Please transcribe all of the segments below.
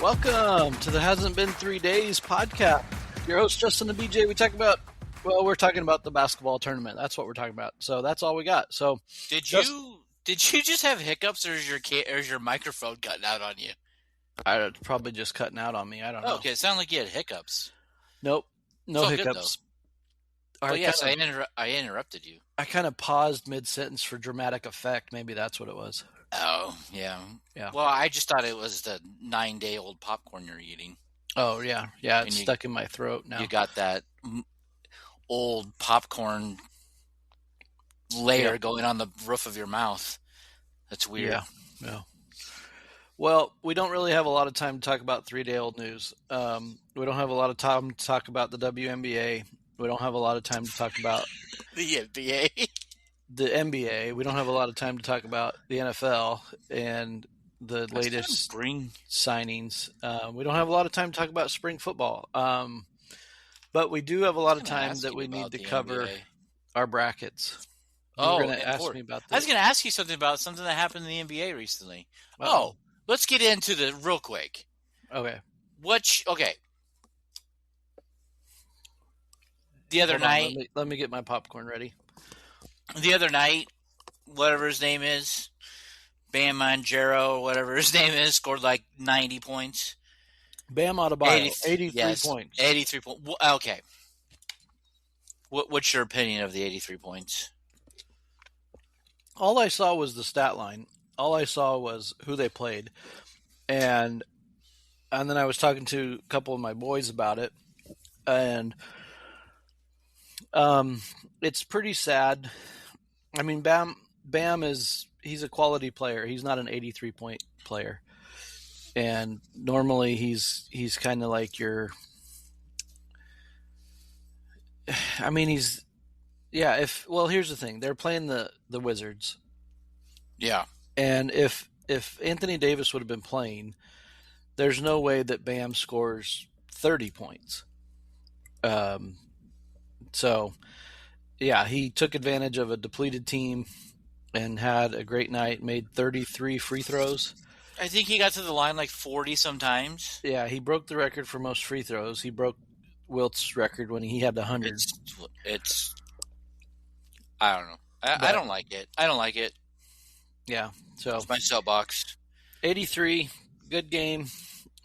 Welcome to the Hasn't Been 3 Days podcast. Your host, Justin and BJ. We're talking about the basketball tournament. That's what we're talking about. So that's all we got. So Did you just have hiccups, or is your microphone cutting out on you? it's probably just cutting out on me. I don't know. Okay, it sounded like you had hiccups. Nope. No It's all hiccups. Good, though. Yes, I interrupted you. I kind of paused mid-sentence for dramatic effect. Maybe that's what it was. Oh, yeah. Yeah. Well, I just thought it was the 9-day-old popcorn you're eating. Oh, yeah. Yeah, it's stuck in my throat now. You got that old popcorn layer going on the roof of your mouth. That's weird. Yeah. Well, we don't really have a lot of time to talk about 3-day-old news. We don't have a lot of time to talk about the WNBA. We don't have a lot of time to talk about the NBA. The NBA. We don't have a lot of time to talk about the NFL and the latest spring signings. We don't have a lot of time to talk about spring football. But we do have a lot of time that we need to cover NBA. Our brackets. Me about this. I was going to ask you something about something that happened in the NBA recently. Let's get into the real quick. Okay. The other night. Let me get my popcorn ready. The other night, whatever his name is, Bam Margera, or whatever his name is, scored like 90 points. Bam Adebayo, 83 points. 83 points. Okay. What's your opinion of the 83 points? All I saw was the stat line. All I saw was who they played. And then I was talking to a couple of my boys about it. And it's pretty sad. I mean, Bam he's a quality player. He's not an 83-point player. And normally he's kind of like here's the thing. They're playing the Wizards. Yeah. And if Anthony Davis would have been playing, there's no way that Bam scores 30 points. So yeah, he took advantage of a depleted team and had a great night, made 33 free throws. I think he got to the line like 40 sometimes. Yeah, he broke the record for most free throws. He broke Wilt's record when he had 100. It's I don't know. I don't like it. I don't like it. Yeah. So it's my soapbox. 83, good game.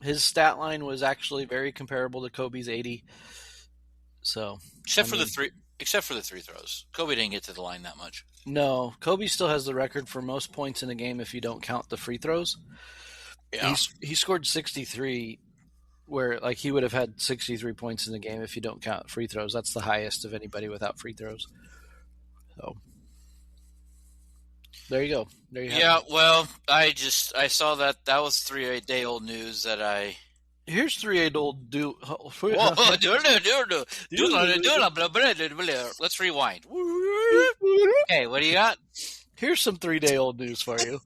His stat line was actually very comparable to Kobe's 80. So except for the three throws. Kobe didn't get to the line that much. No, Kobe still has the record for most points in a game if you don't count the free throws. Yeah. He scored 63, where like he would have had 63 points in the game if you don't count free throws. That's the highest of anybody without free throws. So there you go. There you have it. Yeah, well, I saw that was 3-day-old news that I. Here's 3-day-old Let's rewind. Okay, what do you got? Here's some 3-day-old news for you.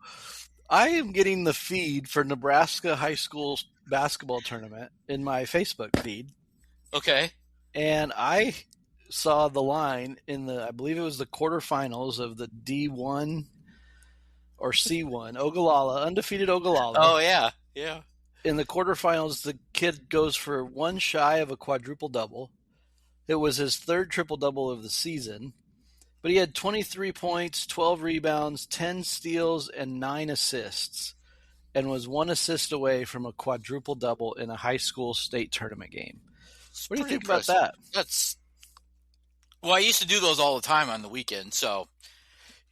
I am getting the feed for Nebraska high school basketball tournament in my Facebook feed. Okay. And I saw the line in I believe it was the quarterfinals of the D1 or C1, undefeated Ogallala. Oh, yeah. Yeah. In the quarterfinals, the kid goes for one shy of a quadruple-double. It was his third triple-double of the season. But he had 23 points, 12 rebounds, 10 steals, and 9 assists, and was 1 assist away from a quadruple-double in a high school state tournament game. What do you think about that? Well, I used to do those all the time on the weekend, so,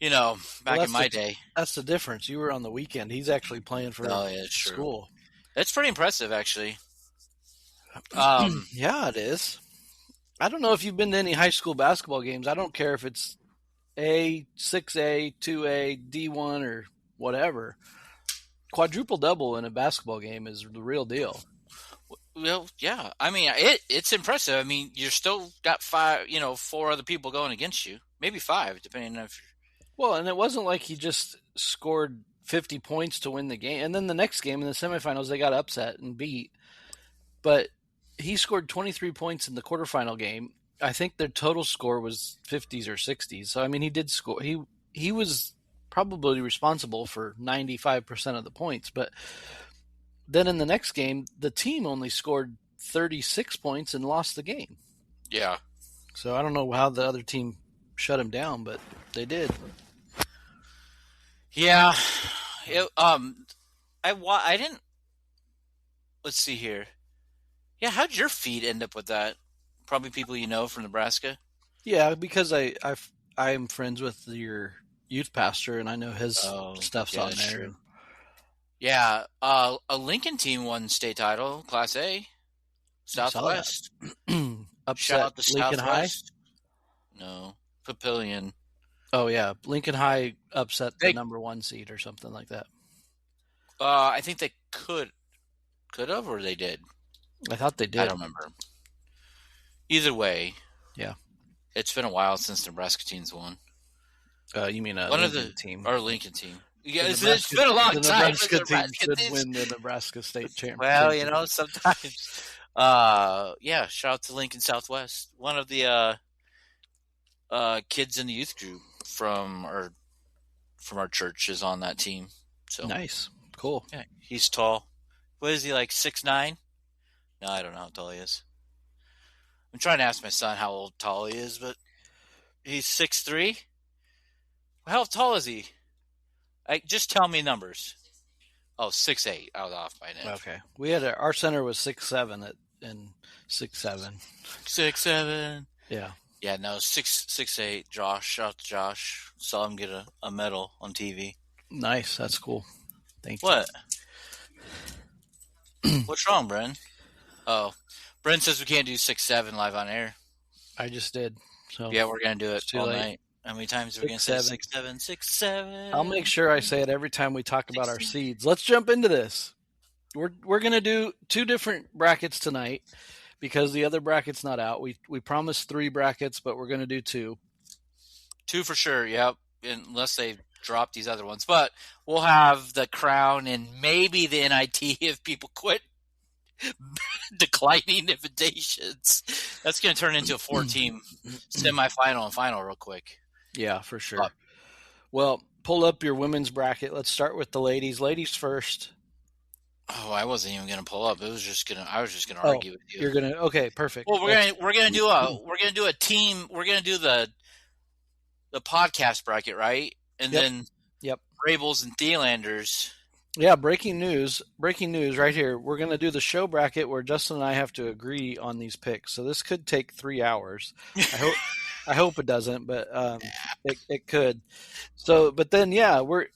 back in my day. That's the difference. You were on the weekend. He's actually playing for school. It's pretty impressive, actually. Yeah, it is. I don't know if you've been to any high school basketball games. I don't care if it's A, 6A, 2A, D1, or whatever. Quadruple-double in a basketball game is the real deal. Well, yeah. I mean, it's impressive. I mean, you're still got 4 other people going against you. Maybe 5, depending on if you're... Well, and it wasn't like he just scored 50 points to win the game. And then the next game in the semifinals, they got upset and beat. But he scored 23 points in the quarterfinal game. I think their total score was 50s or 60s. So, I mean, he did score. He was probably responsible for 95% of the points. But then in the next game, the team only scored 36 points and lost the game. Yeah. So I don't know how the other team shut him down, but they did. Yeah. I didn't. Let's see here. Yeah, how'd your feed end up with that? Probably people you know from Nebraska. Yeah, because I'm friends with your youth pastor, and I know his Oh, stuff's yeah, on that's there. true. And Yeah, a Lincoln team won state title, Class A, I saw Southwest. that. Shout Upset out to Lincoln High. Southwest. No, Papillion. Oh yeah, Lincoln High upset the They, number 1 seed or something like that. I think they could have, or they did. I thought they I did. don't remember. Either way, Yeah. it's been a while since Nebraska teams won. You mean a One of Lincoln the team? or Lincoln team. Yeah, The it's Nebraska, been a long the time for Nebraska the team Nebraska should teams. win the Nebraska state Well, championship. sometimes. Yeah. Shout out to Lincoln Southwest. One of the kids in the youth group from our church is on that team. So Nice, cool. yeah, he's tall. What is he, like 6'9"? No, I don't know how tall he is. I'm trying to ask my son how tall he is, but he's 6'3". How tall is he? Just tell me numbers. Oh, 6'8". I was off by an inch. Okay, we had our center was 6'7" and 6'7". 6'7". Yeah, Yeah, no, 6'8". Josh, shout out to Josh. Saw him get a medal on TV. nice. That's cool. Thank What? What's wrong, Bren? Oh, Bren says we can't do 6'7" live on air. you. I just did. So Yeah, we're gonna do it it's too all late. night. How many times are we gonna say 6'7", 6'7"? I'll make sure I say it every time we talk about our seeds. Let's jump into this. We're gonna do 2 different brackets tonight because the other bracket's not out. We promised 3 brackets, but we're gonna do 2. 2 for sure. Yep, unless they drop these other ones. But we'll have the crown and maybe the NIT if people quit declining invitations. That's going to turn into a 4-team semifinal and final real quick. Yeah, for sure. Well, pull up your women's bracket. Let's start with the ladies. Ladies first. Oh, I wasn't even going to pull up. I was just going to argue with you. You're gonna okay, perfect. Well, we're gonna do a team. We're gonna do the podcast bracket, right? And then Rabels and Thelanders. Yeah, breaking news right here. We're going to do the show bracket where Justin and I have to agree on these picks. So this could take 3 hours. I hope it doesn't, but it could. So, but then,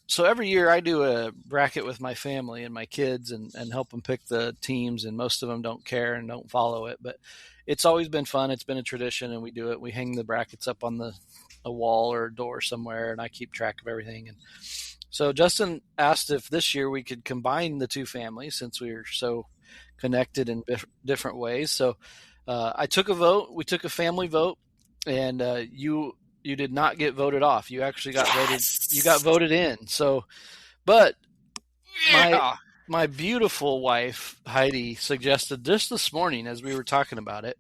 so every year I do a bracket with my family and my kids and help them pick the teams, and most of them don't care and don't follow it, but it's always been fun. It's been a tradition, and we do it. We hang the brackets up on a wall or a door somewhere, and I keep track of everything. And so Justin asked if this year we could combine the 2 families since we are so connected in different ways. So I took a vote. We took a family vote, and you did not get voted off. You actually got voted. You got voted in. So, but my beautiful wife Heidi suggested just this morning as we were talking about it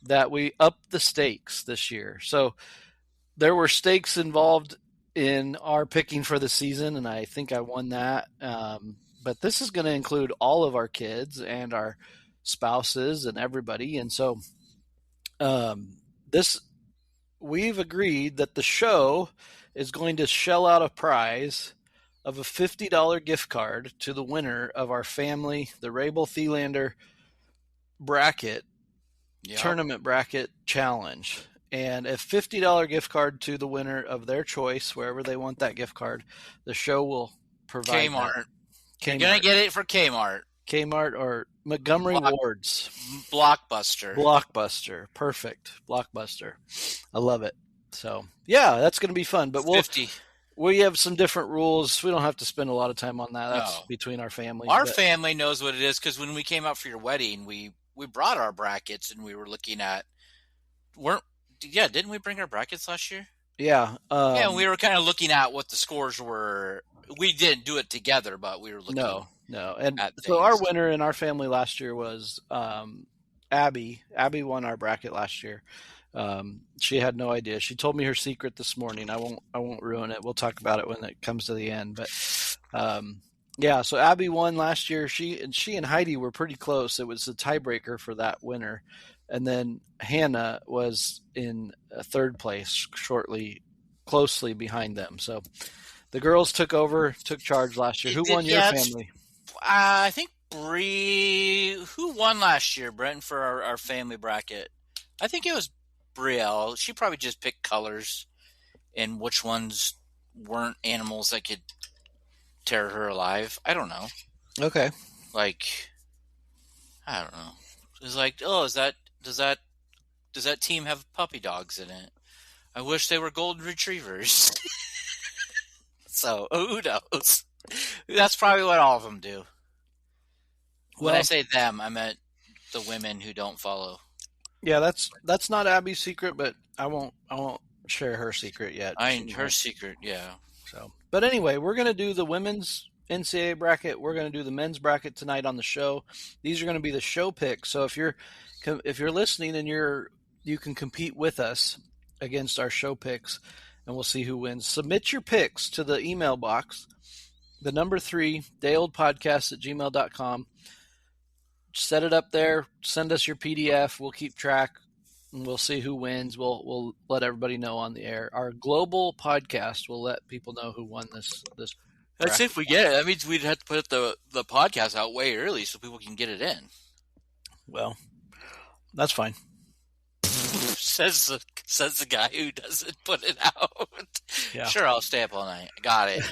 that we up the stakes this year. So there were stakes involved in our picking for the season, and I think I won that. But this is going to include all of our kids and our spouses and everybody. And so we've agreed that the show is going to shell out a prize of a $50 gift card to the winner of our family, the Rabel Thelander bracket, tournament bracket challenge. And a $50 gift card to the winner of their choice, wherever they want that gift card. The show will provide Kmart. Kmart. You're going to get it for Kmart. Kmart or Montgomery Ward's. Blockbuster. Perfect. Blockbuster. I love it. So, yeah, that's going to be fun. But 50. We have some different rules. We don't have to spend a lot of time on that. That's between our families. Our family knows what it is because when we came out for your wedding, we brought our brackets and we were looking at didn't we bring our brackets last year? Yeah. We were kind of looking at what the scores were. We didn't do it together, but we were looking. No. And so our winner in our family last year was Abby. Abby won our bracket last year. She had no idea. She told me her secret this morning. I won't ruin it. We'll talk about it when it comes to the end. But Yeah, so Abby won last year. She and Heidi were pretty close. It was the tiebreaker for that winner, and then Hannah was in third place, closely behind them. So the girls took charge last year. It Who did. won your Yeah, it's. family? I think Bree. Who won last year, Brent, for our family bracket? I think it was Brielle. She probably just picked colors and which ones weren't animals that could tear her alive. I don't know. Okay. Like, I don't know. It's like, oh, does that team have puppy dogs in it? I wish they were golden retrievers. So who knows? That's probably what all of them do. When I Well, say them, I meant the women who don't follow. yeah, that's not Abby's secret, but I won't share her secret yet. Her secret, yeah. So, but anyway, we're going to do the women's NCAA bracket. We're going to do the men's bracket tonight on the show. These are going to be the show picks. So if you're listening and you can compete with us against our show picks, and we'll see who wins. Submit your picks to the email box, the number 3 dayoldpodcast@gmail.com. Set it up there. Send us your PDF. We'll keep track. And we'll see who wins. We'll let everybody know on the air. Our global podcast will let people know who won this. That's if we get it. That means we'd have to put the podcast out way early so people can get it in. Well, that's fine. says the guy who doesn't put it out. Yeah. Sure, I'll stay up all night. Got it.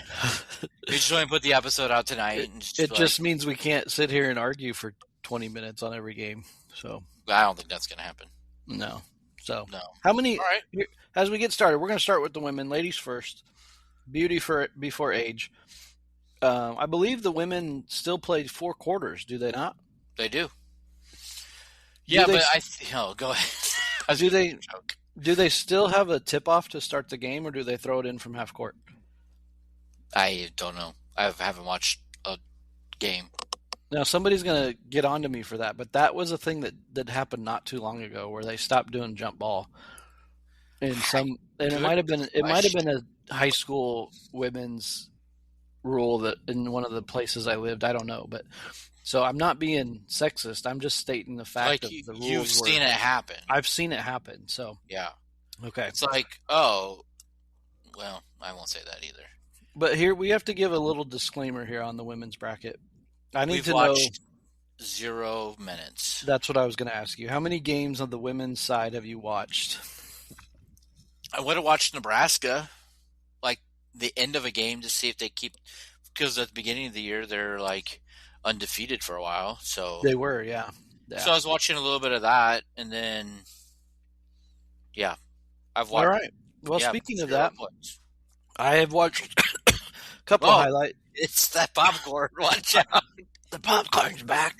We just want to put the episode out tonight. It just means we can't sit here and argue for 20 minutes on every game. So I don't think that's going to happen. No. So no. How many? All right. As we get started, we're going to start with the women. Ladies first. Beauty before age. I believe the women still play 4 quarters. Do they not? They do. Yeah, but go ahead. Do they still have a tip off to start the game, or do they throw it in from half court? I don't know. I haven't watched a game. Now somebody's going to get onto me for that, but that was a thing that happened not too long ago where they stopped doing jump ball. And it might have been a high school women's rule that in one of the places I lived. I don't know, but so I'm not being sexist. I'm just stating the fact of the rules. You've seen it happen. I've seen it happen. So yeah, okay. It's like, oh, well, I won't say that either. But here we have to give a little disclaimer here on the women's bracket. We've watched 0 minutes. That's what I was going to ask you. How many games on the women's side have you watched? I would have watched Nebraska, like the end of a game to see if they keep, because at the beginning of the year they're like undefeated for a while. So they were, yeah. So I was watching a little bit of that, and then I've watched. All right. Well, speaking of that, points. I have watched a couple highlights. It's that popcorn. Watch out. The popcorn's back.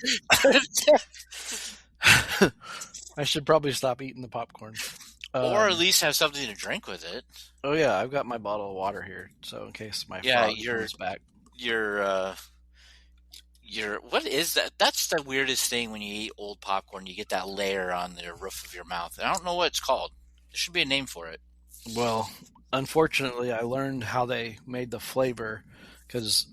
I should probably stop eating the popcorn. Or at least have something to drink with it. Oh, yeah. I've got my bottle of water here, so in case my frog comes back. What is that? That's the weirdest thing when you eat old popcorn. You get that layer on the roof of your mouth. I don't know what it's called. There should be a name for it. Well, unfortunately, I learned how they made the flavor because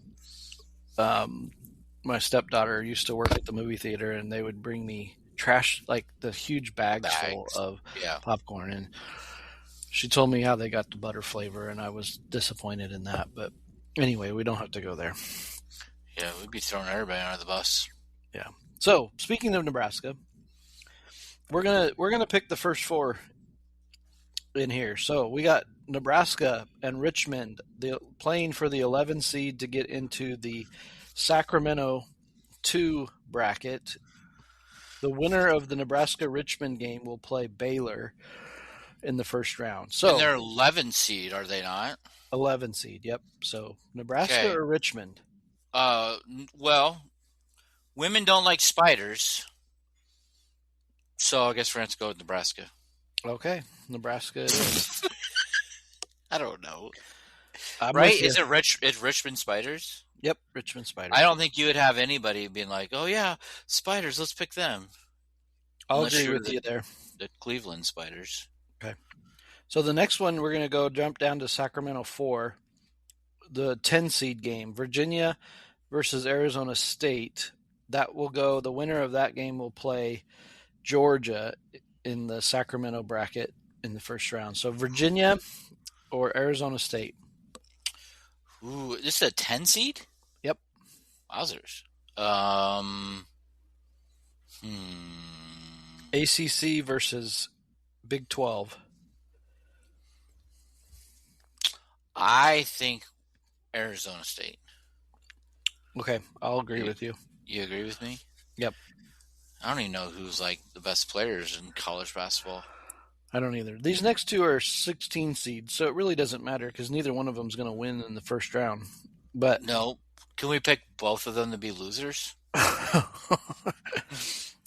my stepdaughter used to work at the movie theater, and they would bring me trash, like the huge bags full of popcorn. And she told me how they got the butter flavor, and I was disappointed in that. But anyway, we don't have to go there. Yeah, we'd be throwing everybody under the bus. Yeah. So speaking of Nebraska, we're gonna pick the first 4 in here. So we got Nebraska and Richmond playing for the 11 seed to get into the Sacramento 2 bracket. The winner of the Nebraska-Richmond game will play Baylor in the first round. So and they're 11 seed, are they not? 11 seed, yep. So Nebraska or Richmond? Well, women don't like spiders, so I guess we're going to go with Nebraska. Okay, Nebraska it is. I don't know. Right? Is Richmond spiders? Yep, Richmond Spiders. I don't think you would have anybody being like, oh, yeah, spiders, let's pick them. I'll agree with you there. The Cleveland Spiders. Okay. So the next one, we're going to jump down to Sacramento 4, the 10 seed game. Virginia versus Arizona State. That will go. The winner of that game will play Georgia in the Sacramento bracket in the first round. So Virginia or Arizona State. Ooh, this is a 10 seed? Yep. Wowzers. Um, hmm. ACC versus Big 12. I think Arizona State. Okay, I'll agree with you. You agree with me? Yep. I don't even know who's like the best players in college basketball. I don't either. These next two are 16 seeds, so it really doesn't matter because neither one of them is going to win in the first round. But no, can we pick both of them to be losers?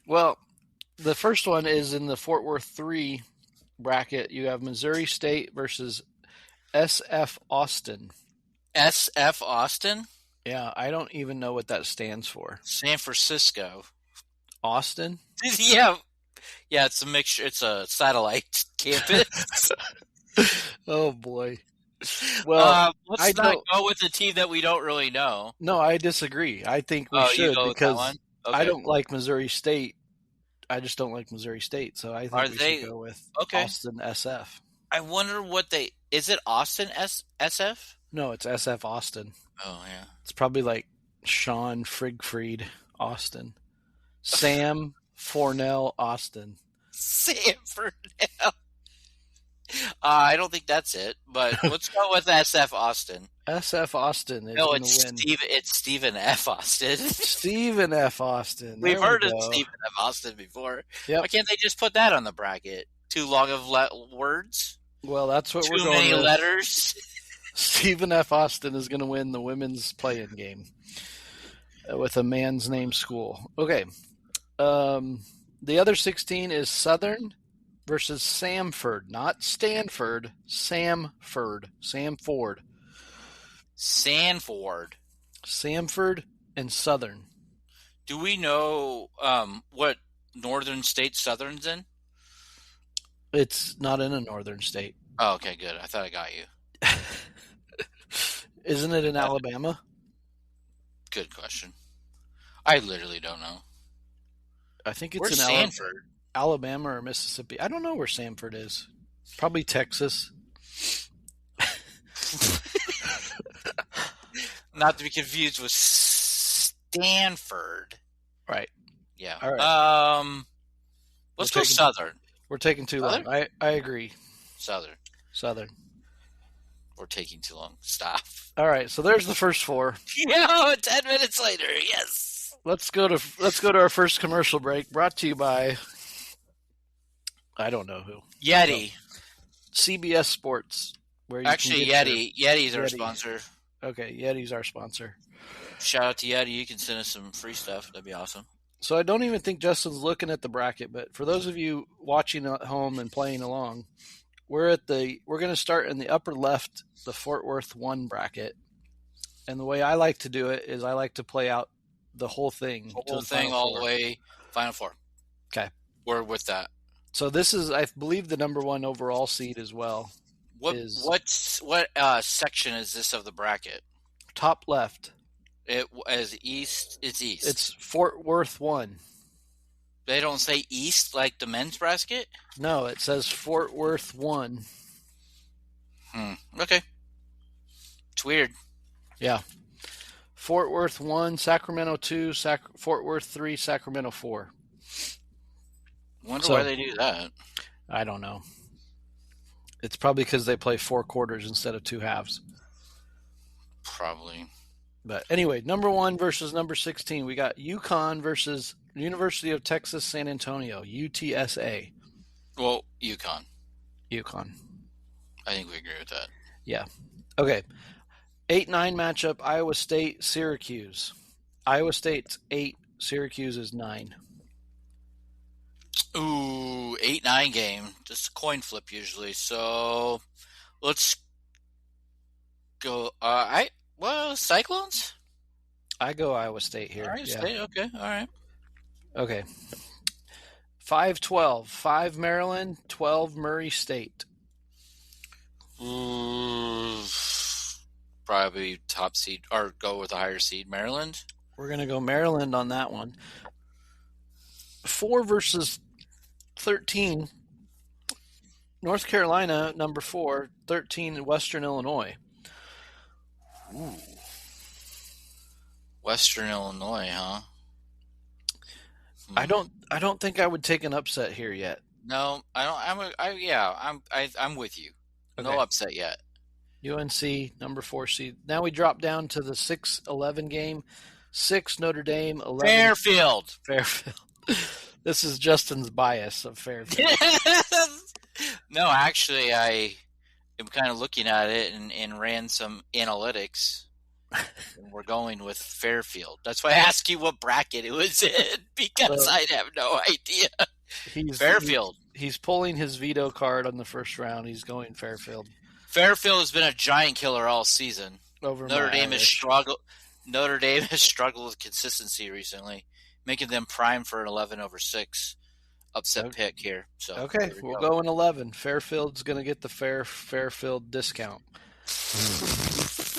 Well, the first one is in the Fort Worth 3 bracket. You have Missouri State versus SF Austin. SF Austin? Yeah, I don't even know what that stands for. San Francisco. Austin? Yeah. Yeah, it's a mixture. It's a satellite campus. Oh, boy. Well, let's not go with a team that we don't really know. No, I disagree. I think we should because okay. I don't like Missouri State. I just don't like Missouri State, so I think should go with Austin SF. I wonder what is it Austin SF? No, it's SF Austin. Oh, yeah. It's probably like Sean Frigfried Austin. Sam Fornell Austin. Sam Fornell. I don't think that's it, but let's go with SF Austin. SF Austin is going to win. It's Stephen F. Austin. Stephen F. Austin. We've heard of Stephen F. Austin before. Yep. Why can't they just put that on the bracket? Too long of words? Well, that's what we're going with. Too many letters? Stephen F. Austin is going to win the women's play-in game with a man's name school. Okay. The other 16 is Southern versus Samford, not Stanford, Samford. Samford and Southern. Do we know what northern state Southern's in? It's not in a northern state. Oh, okay, good. I thought I got you. Isn't it in Alabama? Good question. I literally don't know. I think it's Where's in Sanford? Alabama or Mississippi. I don't know where Samford is. Probably Texas. Not to be confused with Stanford. Right. Yeah. All right. Let's go Southern. We're taking too long. I agree. Southern. We're taking too long. Stop. All right. So there's the first four. Yeah, 10 minutes later. Yes. Let's go to our first commercial break. Brought to you by I don't know who. Yeti. CBS Sports. Where you actually Yeti's our sponsor. Okay, Yeti's our sponsor. Shout out to Yeti. You can send us some free stuff. That'd be awesome. So I don't even think Justin's looking at the bracket, but for those of you watching at home and playing along, we're going to start in the upper left, the Fort Worth 1 bracket. And the way I like to do it is I like to play out the whole thing. The whole thing all the way Final Four. Okay. We're with that. So this is, I believe, the number 1 overall seed as well. What section is this of the bracket? Top left. It as east. It's east. It's Fort Worth 1. They don't say east like the men's bracket? No, it says Fort Worth 1. Okay. It's weird. Yeah. Fort Worth 1, Sacramento 2, Fort Worth 3, Sacramento 4. Wonder why they do that. I don't know. It's probably because they play 4 quarters instead of 2 halves. Probably. But anyway, number 1 versus number 16. We got UConn versus University of Texas San Antonio, UTSA. Well, UConn. I think we agree with that. Yeah. Okay. 8-9 matchup, Iowa State, Syracuse. Iowa State's 8, Syracuse is 9. Ooh, 8-9 game. Just a coin flip usually. So let's go. Cyclones? I go Iowa State here. Iowa State, okay. All right. Okay. 5-12. 5 Maryland, 12 Murray State. Ooh, probably top seed or go with a higher seed. Maryland. We're going to go Maryland on that one. 4 versus 13. North Carolina, number 4, 13 in Western Illinois. Ooh. Western Illinois, huh? I don't think I would take an upset here yet. No, I don't. I'm with you. Okay. No upset yet. UNC, number 4 seed. Now we drop down to the 6-11 game. 6 Notre Dame, 11 Fairfield. This is Justin's bias of Fairfield. No, actually, I am kind of looking at it and ran some analytics. And we're going with Fairfield. That's why I asked you what bracket it was in, because I have no idea. Fairfield. He's pulling his veto card on the first round. He's going Fairfield. Fairfield has been a giant killer all season. Notre Dame has struggled with consistency recently, making them prime for an 11/6 upset pick here. So okay, we'll go in 11. Fairfield's going to get the Fairfield discount.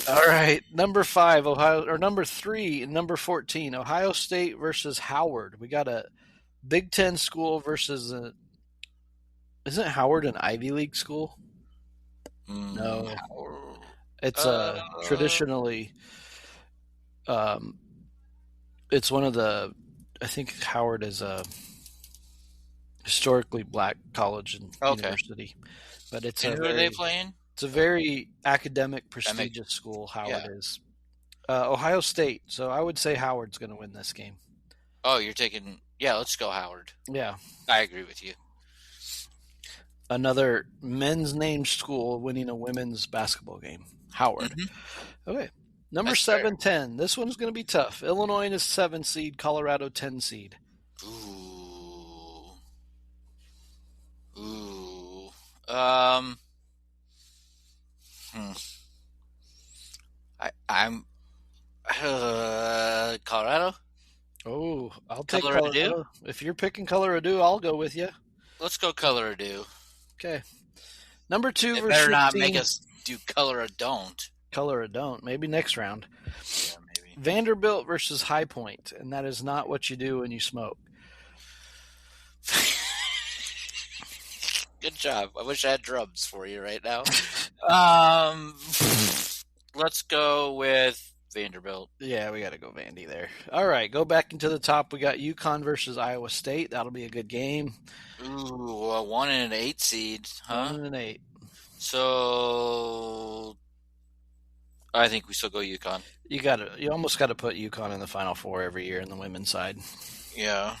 All right, number 5, Ohio, or number 3, and number 14, Ohio State versus Howard. We got a Big Ten school versus isn't Howard an Ivy League school? No, it's traditionally, it's one of the. I think Howard is a historically black college and university, but it's and who are they playing? It's a very academic, prestigious school. Howard is Ohio State, so I would say Howard's going to win this game. Oh, you're taking let's go Howard. Yeah, I agree with you. Another men's named school winning a women's basketball game. Howard. Mm-hmm. Okay. Number 7, 10. This one's going to be tough. Illinois is 7 seed, Colorado 10 seed. Ooh. I'm Colorado. Oh, I'll take Colorado. If you're picking Colorado, I'll go with you. Let's go Colorado. Okay. Number 2 versus better not make us do Colorado. Colorado. Maybe next round. Yeah, maybe. Vanderbilt versus High Point, and that is not what you do when you smoke. Good job. I wish I had drums for you right now. Let's go with Vanderbilt. Yeah, we got to go Vandy there. All right, go back into the top. We got UConn versus Iowa State. That'll be a good game. Ooh, a 1 and an 8 seed, huh? 1 and an 8. So I think we still go UConn. You almost got to put UConn in the Final Four every year in the women's side. Yeah.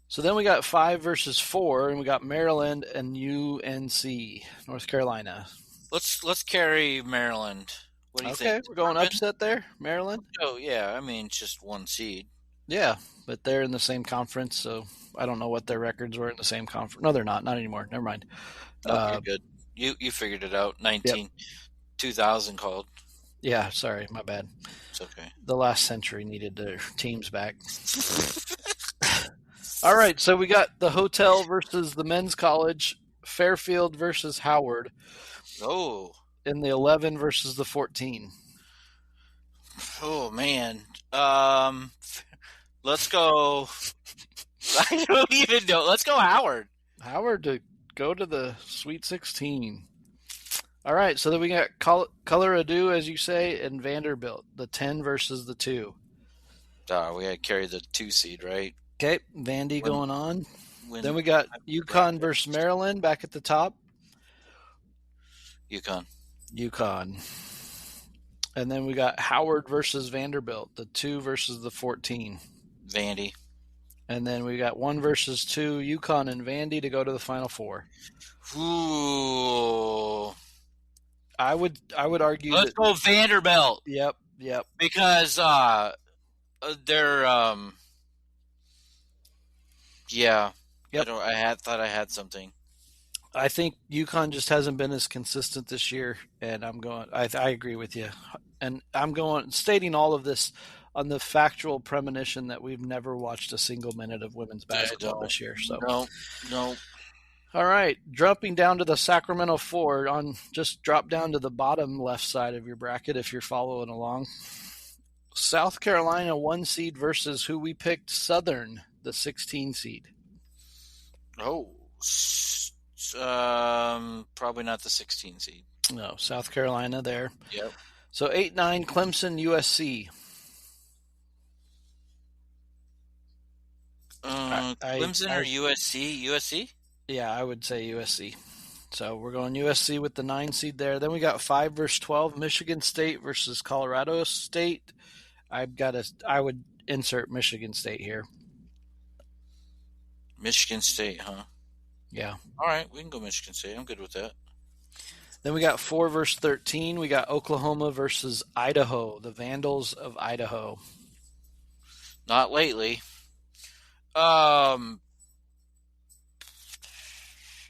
So then we got 5 versus 4, and we got Maryland and UNC, North Carolina. Let's carry Maryland. What do you think? Okay, we're going upset there, Maryland? Oh, yeah. I mean, it's just 1 seed. Yeah, but they're in the same conference, so I don't know what their records were in the same conference. No, they're not. Not anymore. Never mind. Okay, good. You figured it out. 2000 called. Yeah, sorry. My bad. It's okay. The last century needed their teams back. All right, so we got the Hotel versus the men's college, Fairfield versus Howard. Oh. In the 11 versus the 14. Oh, man. Let's go. I don't even know. Let's go Howard. Howard to go to the Sweet 16. All right, so then we got Colorado, as you say, and Vanderbilt, the 10 versus the 2. We got to carry the 2 seed, right? Okay, Vandy going on. Then we got UConn versus Maryland back at the top. UConn. And then we got Howard versus Vanderbilt, the 2 versus the 14. Vandy. And then we got 1 versus 2, UConn and Vandy to go to the Final Four. Ooh. I would argue Let's go Vanderbilt. Yep. Because they're yeah. Yep. I thought I had something. I think UConn just hasn't been as consistent this year, and I agree with you. And I'm stating all of this on the factual premonition that we've never watched a single minute of women's basketball this year. So no. All right, dropping down to the Sacramento Four. Just drop down to the bottom left side of your bracket if you're following along. South Carolina 1 seed versus who we picked, Southern, the 16 seed. Oh, probably not the 16 seed. No, South Carolina there. Yep. So 8-9 Clemson, USC. Clemson or USC? USC? Yeah, I would say USC. So we're going USC with the 9 seed there. Then we got 5 versus 12, Michigan State versus Colorado State. I would insert Michigan State here. Michigan State, huh? Yeah. All right, we can go Michigan State. I'm good with that. Then we got 4 versus 13. We got Oklahoma versus Idaho, the Vandals of Idaho. Not lately.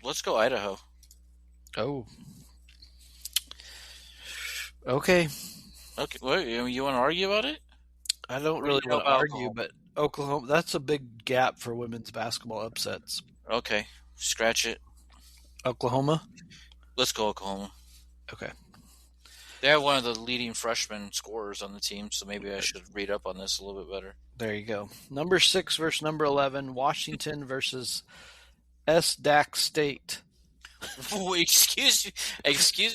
Let's go Idaho. Oh. Okay. Okay, what, you want to argue about it? I don't really want to argue, but Oklahoma, that's a big gap for women's basketball upsets. Okay, scratch it. Oklahoma? Let's go Oklahoma. Okay. They have one of the leading freshman scorers on the team, so maybe I should read up on this a little bit better. There you go. Number 6 versus number 11, Washington versus SDAC State. Excuse me.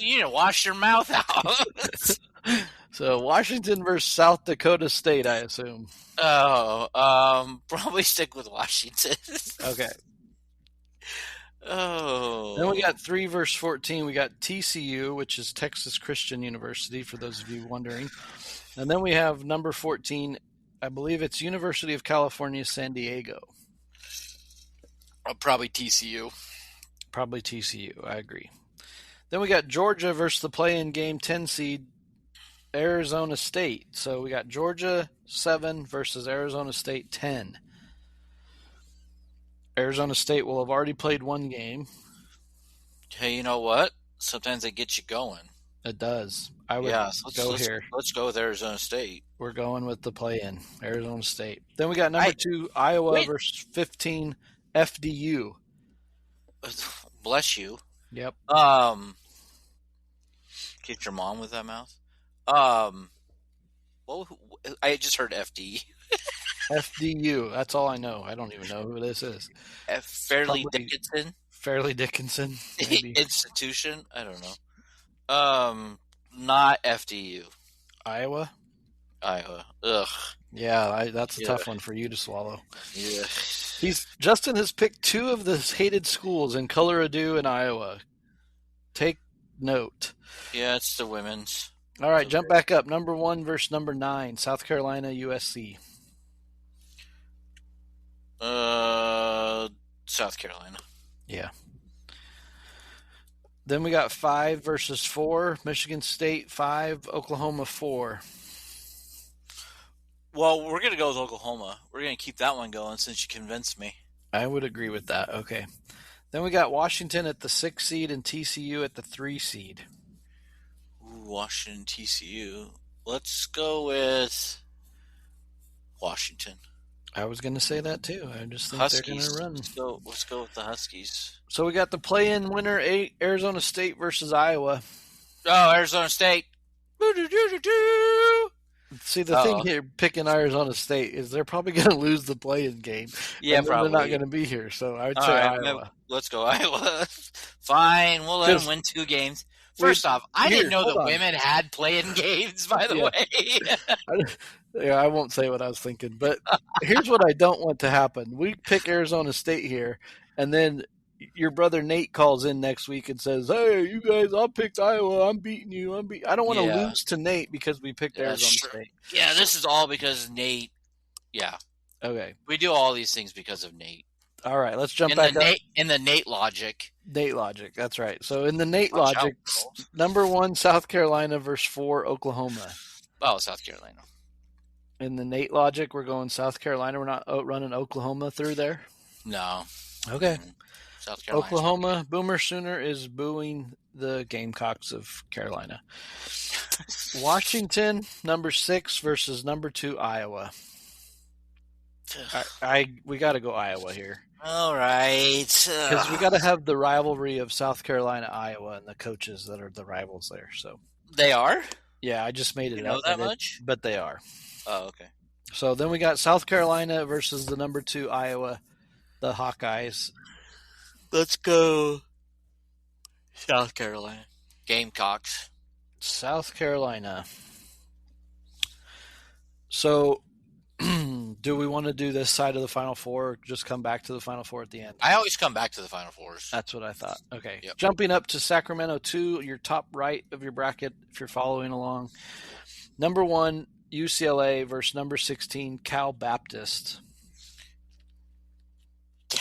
You need to wash your mouth out. So Washington versus South Dakota State, I assume. Oh, probably stick with Washington. Okay. Oh. Then we got 3 versus 14. We got TCU, which is Texas Christian University, for those of you wondering. And then we have number 14. I believe it's University of California, San Diego. Probably TCU. Probably TCU. I agree. Then we got Georgia versus the play-in game 10 seed Arizona State. So we got Georgia 7 versus Arizona State 10. Arizona State will have already played one game. Hey, you know what? Sometimes they get you going. It does. I would go here. Let's go with Arizona State. We're going with the play-in, Arizona State. Then we got number 2, Iowa versus 15, FDU. Bless you. Yep. Get your mom with that mouth. Well, I just heard FD. FDU. That's all I know. I don't even know who this is. Fairleigh Dickinson. Fairleigh Dickinson. Maybe. Institution. I don't know. Not FDU. Iowa. Ugh. Yeah, that's a tough one for you to swallow. Yeah. Justin has picked 2 of the hated schools in Colorado and Iowa. Take note. Yeah, it's the women's. All right, jump back up. Number 1 versus number 9, South Carolina, USC. South Carolina. Yeah. Then we got 5 versus 4, Michigan State 5, Oklahoma 4. Well, we're going to go with Oklahoma. We're going to keep that one going since you convinced me. I would agree with that. Okay. Then we got Washington at the 6 seed and TCU at the 3 seed. Ooh, Washington, TCU. Let's go with Washington. I was going to say that too. I just think Huskies. They're going to run. Let's go with the Huskies. So we got the play-in winner, Arizona State versus Iowa. Oh, Arizona State. See, the thing here, picking Arizona State, is they're probably going to lose the play-in game. Yeah, probably. They're not going to be here, so I would say Iowa. Let's go Iowa. Fine, we'll let them win 2 games. First off, I didn't know that women had play-in games, by the way. Yeah, I won't say what I was thinking, but here's what I don't want to happen. We pick Arizona State here, and then your brother Nate calls in next week and says, "Hey, you guys, I picked Iowa. I'm beating you. I don't want to lose to Nate because we picked Arizona State." Yeah, this is all because Nate. Yeah. Okay. We do all these things because of Nate. All right, let's jump back up. In the Nate logic. Nate logic, that's right. So in the Nate logic, number 1, South Carolina versus 4, Oklahoma. Oh, South Carolina. In the Nate logic, we're going South Carolina. We're not running Oklahoma through there? No. Okay. South Carolina. Oklahoma, Boomer Sooner is booing the Gamecocks of Carolina. Washington, number 6 versus number 2, Iowa. We got to go Iowa here All right. because we got to have the rivalry of South Carolina, Iowa, and the coaches that are the rivals there. So They are? yeah, I just made You it know up, that much? but they are. Oh, okay. So then we got South Carolina versus the number 2 Iowa, the Hawkeyes. Let's go South Carolina. Gamecocks. South Carolina. So do we want to do this side of the Final Four or just come back to the Final Four at the end? I always come back to the Final Fours. That's what I thought. Okay. Yep. Jumping up to Sacramento 2, your top right of your bracket, if you're following along. Number 1, UCLA versus number 16, Cal Baptist.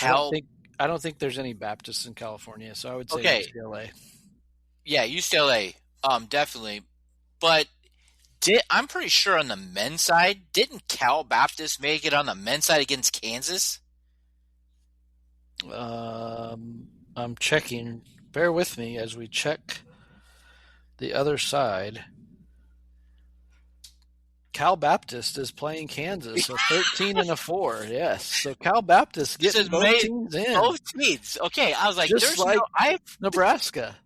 I don't think there's any Baptists in California, so I would say UCLA. Yeah, UCLA, definitely. But I'm pretty sure on the men's side, didn't Cal Baptist make it on the men's side against Kansas? I'm checking. Bear with me as we check the other side. Cal Baptist is playing Kansas, so 13-4. Yes, so Cal Baptist getting both teams in. Both teams. Okay, I was like, just like Nebraska.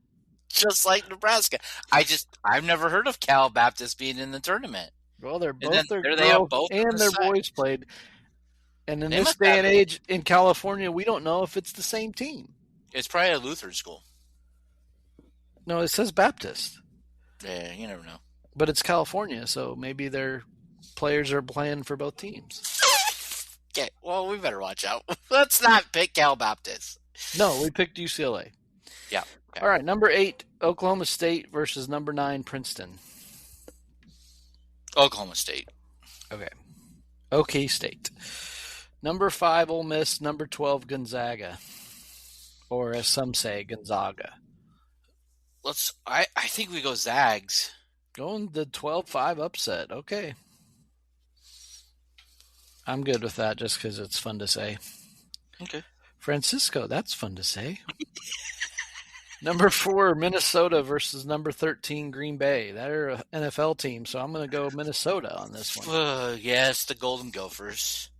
Just like Nebraska. I've never heard of Cal Baptist being in the tournament. Well, they're both their girls and their boys played. And in this day and age in California, we don't know if it's the same team. It's probably a Lutheran school. No, it says Baptist. Yeah, you never know. But it's California, so maybe their players are playing for both teams. Okay, well, we better watch out. Let's not pick Cal Baptist. No, we picked UCLA. Yeah. Okay. All right, number 8, Oklahoma State versus number 9, Princeton. Oklahoma State. Okay. OK State. Number 5, Ole Miss. Number 12, Gonzaga. Or as some say, Gonzaga. I think we go Zags. Going the 12-5 upset. Okay. I'm good with that just because it's fun to say. Okay. Francisco, that's fun to say. Number 4, Minnesota versus number 13, Green Bay. They're an NFL team, so I'm going to go Minnesota on this one. Yes, the Golden Gophers.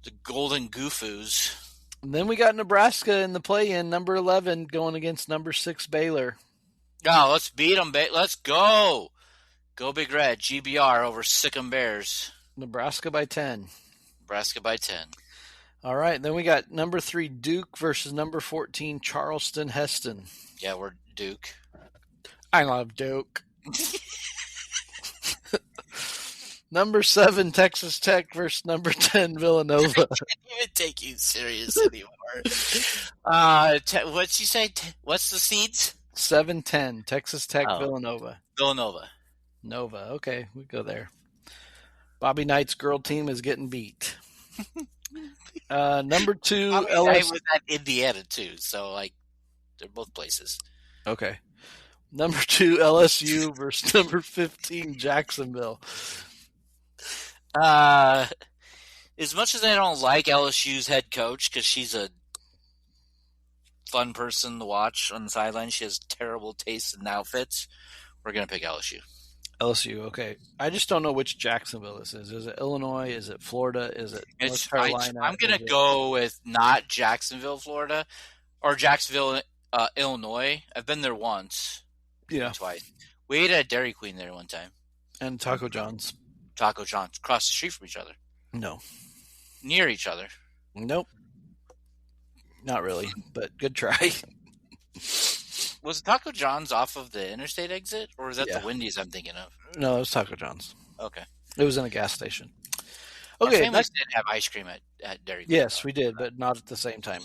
The Golden Goofoos. And then we got Nebraska in the play-in, number 11, going against number 6, Baylor. Oh, let's beat them. Let's go. Go Big Red. GBR over Sick'em Bears. Nebraska by 10. Nebraska by 10. All right, then we got number 3, Duke versus number 14, Charleston Heston. Yeah, we're Duke. I love Duke. Number 7, Texas Tech versus number 10, Villanova. I can't even take you serious anymore. What'd you say? What's the seeds? 7-10, Texas Tech, Villanova. Villanova. Nova. Okay, we go there. Bobby Knight's girl team is getting beat. Number 2, LSU was at Indiana too, so like they're both places. Okay. Number 2, LSU versus number 15, Jacksonville. As much as I don't like LSU's head coach because she's a fun person to watch on the sideline, she has terrible taste in outfits. We're gonna pick LSU. LSU, okay. I just don't know which Jacksonville this is. Is it Illinois? Is it Florida? Is it North Carolina? I'm going to go with not Jacksonville, Florida, or Jacksonville, Illinois. I've been there once. Yeah. Twice. We ate at Dairy Queen there one time. And Taco John's. Taco John's. Across the street from each other. No. Near each other. Nope. Not really, but good try. Was Taco John's off of the interstate exit, or is that the Wendy's I'm thinking of? No, it was Taco John's. Okay. It was in a gas station. Okay. Our families did have ice cream at Dairy Queen. Yes, we did, but not at the same time.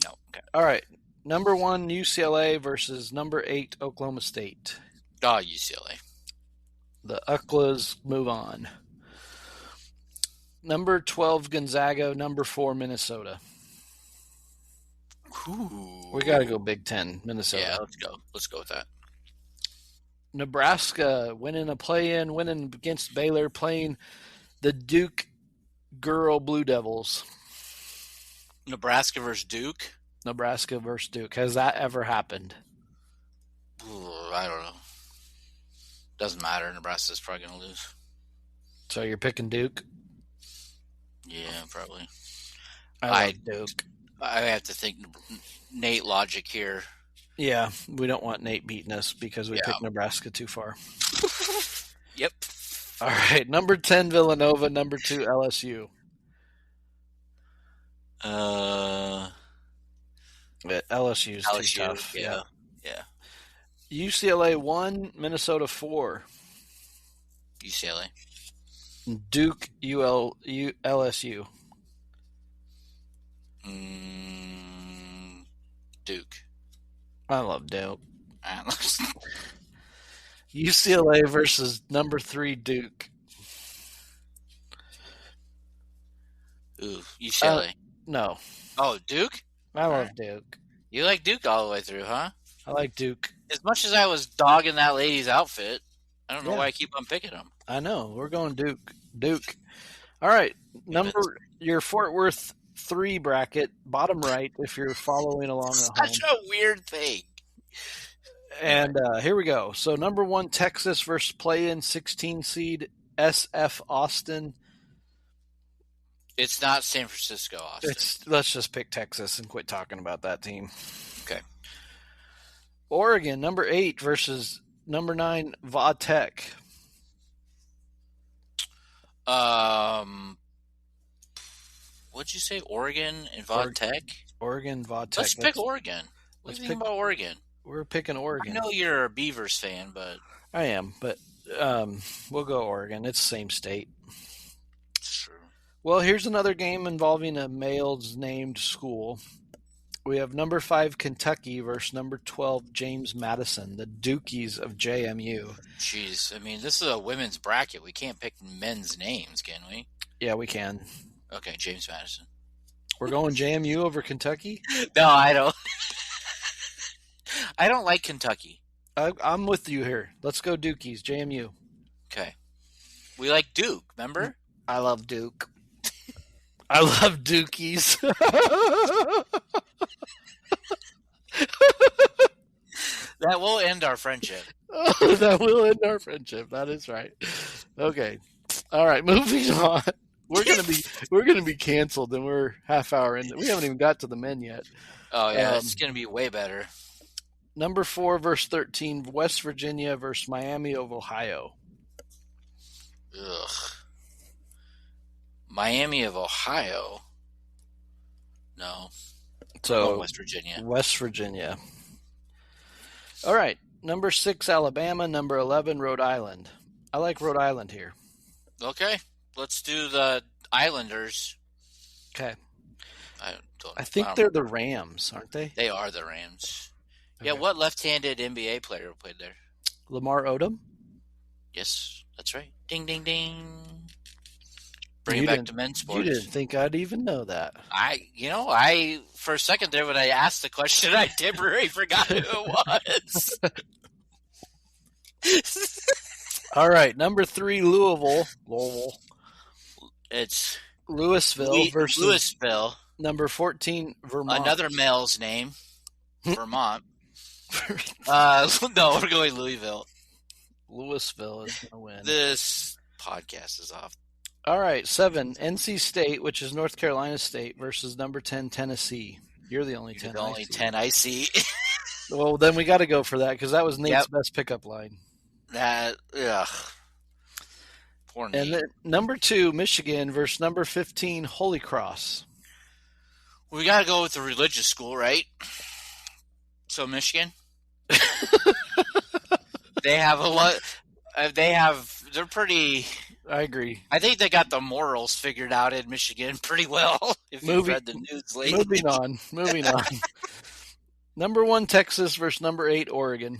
No. Okay. All right. Number 1, UCLA versus number 8, Oklahoma State. Oh, UCLA. The UCLAs move on. Number 12, Gonzaga. Number 4, Minnesota. Ooh. We got to go Big Ten, Minnesota. Yeah, let's go. Let's go with that. Nebraska winning a play-in, winning against Baylor, playing the Duke girl Blue Devils. Nebraska versus Duke? Nebraska versus Duke. Has that ever happened? I don't know. Doesn't matter. Nebraska's probably going to lose. So you're picking Duke? Yeah, probably. I I love Duke. I have to think Nate logic here. Yeah, we don't want Nate beating us because we Yeah. picked Nebraska too far. Yep. All right, number 10 Villanova, number 2 LSU. Uh, LSU is too LSU. tough. Yeah. Yeah. Yeah. UCLA 1, Minnesota 4. UCLA. Duke LSU. Duke. I love Duke. Uh, UCLA versus number 3 Duke. Ooh, UCLA. No, Oh, Duke? I All love right. Duke. You like Duke all the way through, huh? I like Duke. As much as I was dogging that lady's outfit, I don't know Yeah. why I keep on picking them. I know. We're going Duke. Duke. All right. Your Fort Worth 3 bracket, bottom right, if you're following along at home. Such a weird thing. And here we go. So number 1, Texas versus play-in 16 seed SF Austin. It's not San Francisco, Austin. Let's just pick Texas and quit talking about that team. Okay. Oregon, number 8 versus number 9 Va Tech. What'd you say? Oregon and Va Tech? Oregon, Va Tech. Let's pick Oregon. What do you think about Oregon? We're picking Oregon. I know you're a Beavers fan, but I am, but we'll go Oregon. It's the same state. it's true. Well, here's another game involving a male's named school. We have number 5 Kentucky versus number 12 James Madison, the Dukies of JMU. Jeez, I mean, this is a women's bracket. We can't pick men's names, can we? Yeah, we can. Okay, James Madison. We're going JMU over Kentucky? No, I don't. I don't like Kentucky. I'm with you here. Let's go Dukies, JMU. Okay. We like Duke, remember? I love Duke. I love Dukies. That will end our friendship. That will end our friendship. That is right. Okay. All right, moving on. We're gonna be canceled, and we're half hour in. We haven't even got to the men yet. Oh yeah, it's gonna be way better. Number 4 versus 13, West Virginia versus Miami of Ohio. Ugh. Miami of Ohio. No. So West Virginia. West Virginia. All right. Number 6, Alabama. Number 11, Rhode Island. I like Rhode Island here. Okay. Let's do the Islanders. Okay. I think they're the Rams, aren't they? They are the Rams. Okay. Yeah, what left-handed NBA player played there? Lamar Odom? Yes, that's right. Ding, ding, ding. Bring it back to men's sports. You didn't think I'd even know that. I for a second there when I asked the question, I temporarily forgot who it was. All right, number 3, Louisville. It's Louisville versus Louisville. Number 14, Vermont. Another male's name, Vermont. No, we're going Louisville. Louisville is going to win. This podcast is off. All right, 7, NC State, which is North Carolina State, versus number 10, Tennessee. You're the only 10. The only 10 I see. Well, then we got to go for that because that was Nate's best pickup line. Poor Nate. And then number 2, Michigan versus number 15, Holy Cross. We got to go with the religious school, right? So Michigan. They have a lot. They're pretty. I agree. I think they got the morals figured out in Michigan pretty well. If you've read the news lately. Moving on. Number 1, Texas versus number 8, Oregon.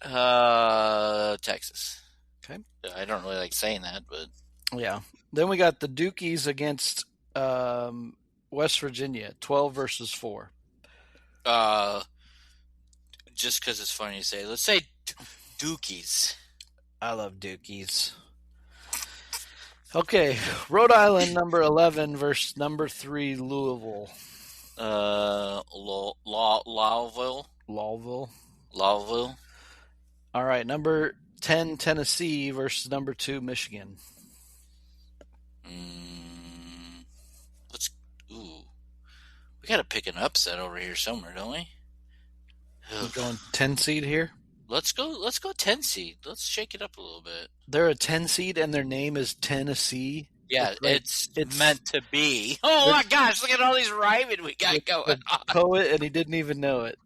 Texas. Okay. I don't really like saying that, but yeah. Then we got the Dukies against West Virginia, 12 versus 4. Just because it's funny to say, let's say Dukies. I love Dukies. Okay, Rhode Island, number 11 versus number 3, Louisville. Lowville. All right, number 10, Tennessee versus number 2, Michigan. We got to pick an upset over here somewhere, don't we? We're Ugh. going 10 seed here. Let's go 10 seed. Let's shake it up a little bit. They're a 10 seed and their name is Tennessee. Yeah, It's meant to be. Oh my gosh, look at all these rhyming we got going the on. poet, and he didn't even know it.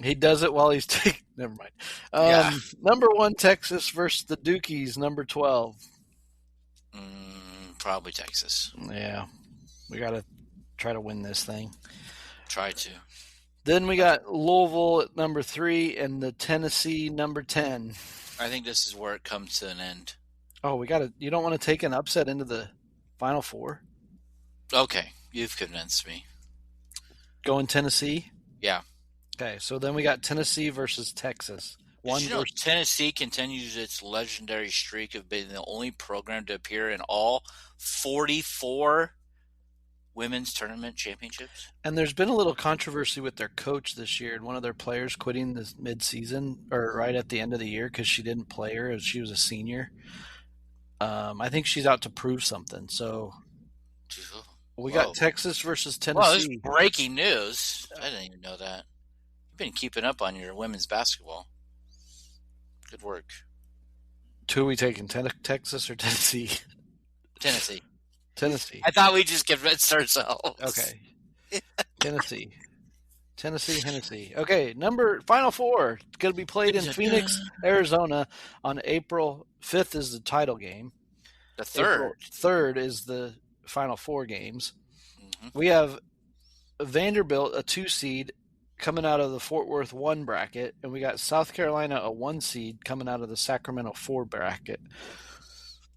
He does it while he's taking. Never mind. Yeah. Number 1, Texas versus the Dukies, number 12. Probably Texas. Yeah, we got to try to win this thing. Try to. Then we got Louisville at number 3 and the Tennessee number 10. I think this is where it comes to an end. Oh, you don't want to take an upset into the Final Four? Okay, you've convinced me. Going Tennessee? Yeah. Okay, so then we got Tennessee versus Texas. Did you know Tennessee continues its legendary streak of being the only program to appear in all 44 women's tournament championships? And there's been a little controversy with their coach this year, and one of their players quitting this mid-season or right at the end of the year because she didn't play her as she was a senior. I think she's out to prove something. So we got Texas versus Tennessee. Well, this is breaking news. I didn't even know that. You've been keeping up on your women's basketball. Good work. Who are we taking, Texas or Tennessee? Tennessee. Tennessee. I thought we just convinced ourselves. Okay. Tennessee. Tennessee. Okay, Final Four. It's going to be played in Phoenix, Arizona on April 5th is the title game. The 3rd. April 3rd is the Final Four games. Mm-hmm. We have Vanderbilt, a 2 seed, coming out of the Fort Worth 1 bracket, and we got South Carolina, a 1 seed, coming out of the Sacramento 4 bracket.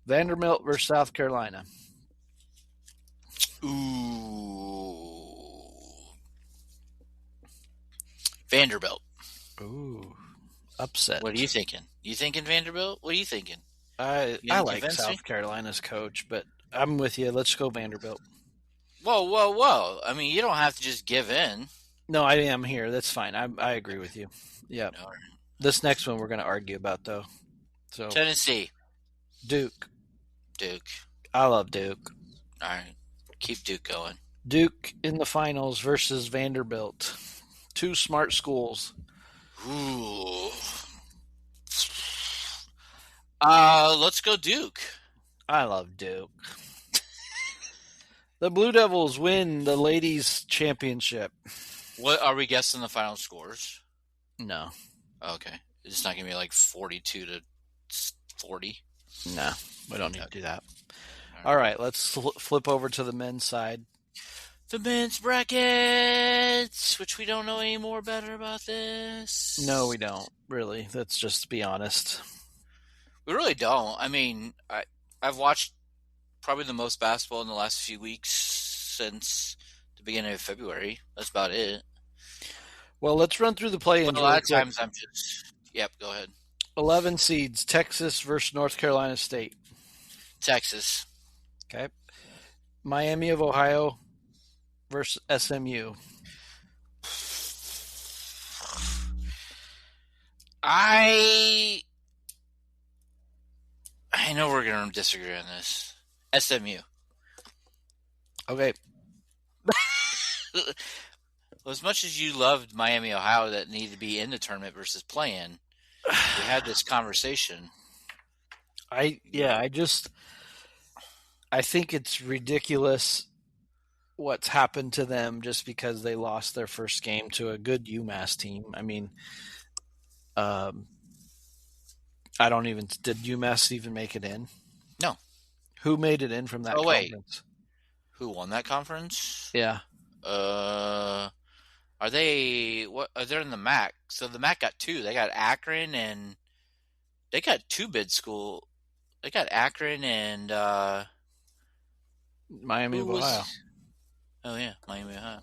Vanderbilt versus South Carolina. Ooh. Vanderbilt. Ooh. Upset. What are you thinking? You thinking Vanderbilt? What are you thinking? I like South Carolina's coach, but I'm with you. Let's go Vanderbilt. Whoa. I mean, you don't have to just give in. No, I am here. That's fine. I agree with you. Yeah. No. This next one we're going to argue about, though. So Tennessee. Duke. Duke. I love Duke. All right. Keep Duke going. Duke in the finals versus Vanderbilt. 2 smart schools. Ooh. Let's go Duke. I love Duke. The Blue Devils win the ladies' championship. What are we guessing the final scores? No. Okay. It's not going to be like 42 to 40? No, we don't need to do that. All right, let's flip over to the men's side. The men's brackets, which we don't know any more better about this. No, we don't, really. Let's just be honest. We really don't. I mean, I've watched probably the most basketball in the last few weeks since the beginning of February. That's about it. Well, let's run through the play-ins. A lot of times I'm just... Yep, go ahead. 11 seeds, Texas versus North Carolina State. Texas. Okay. Miami of Ohio versus SMU. I know we're going to disagree on this. SMU. Okay. As much as you loved Miami, Ohio, that needed to be in the tournament versus play-in, we had this conversation. I think it's ridiculous what's happened to them just because they lost their first game to a good UMass team. I mean, did UMass even make it in? No. Who made it in from that conference? Who won that conference? Yeah. Are they they're in the MAC. So the MAC got 2. They got Akron and they got 2 bid school. They got Akron and Miami of Ohio. Oh yeah, Miami, Ohio.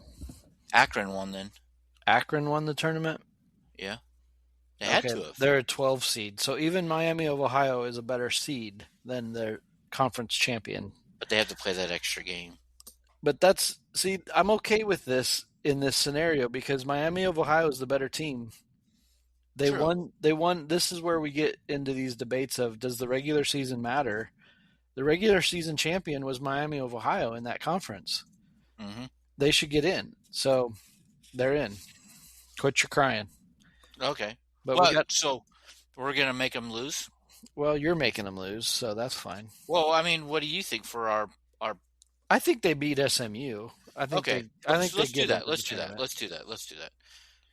Akron won then. Akron won the tournament? Yeah. They had to have. They're a 12 seed. So even Miami of Ohio is a better seed than their conference champion. But they have to play that extra game. But I'm okay with this in this scenario because Miami of Ohio is the better team. They won. This is where we get into these debates of, does the regular season matter? The regular season champion was Miami of Ohio in that conference. Mm-hmm. they should get in. So they're in. Quit your crying. Okay. But we But got. so we're gonna make them lose. Well, you're making them lose, so that's fine. Well, I mean, what do you think for our? I think they beat SMU. I think Okay, they. I think they let's do get that. into the Let's do that. tournament. Let's do that. Let's do that.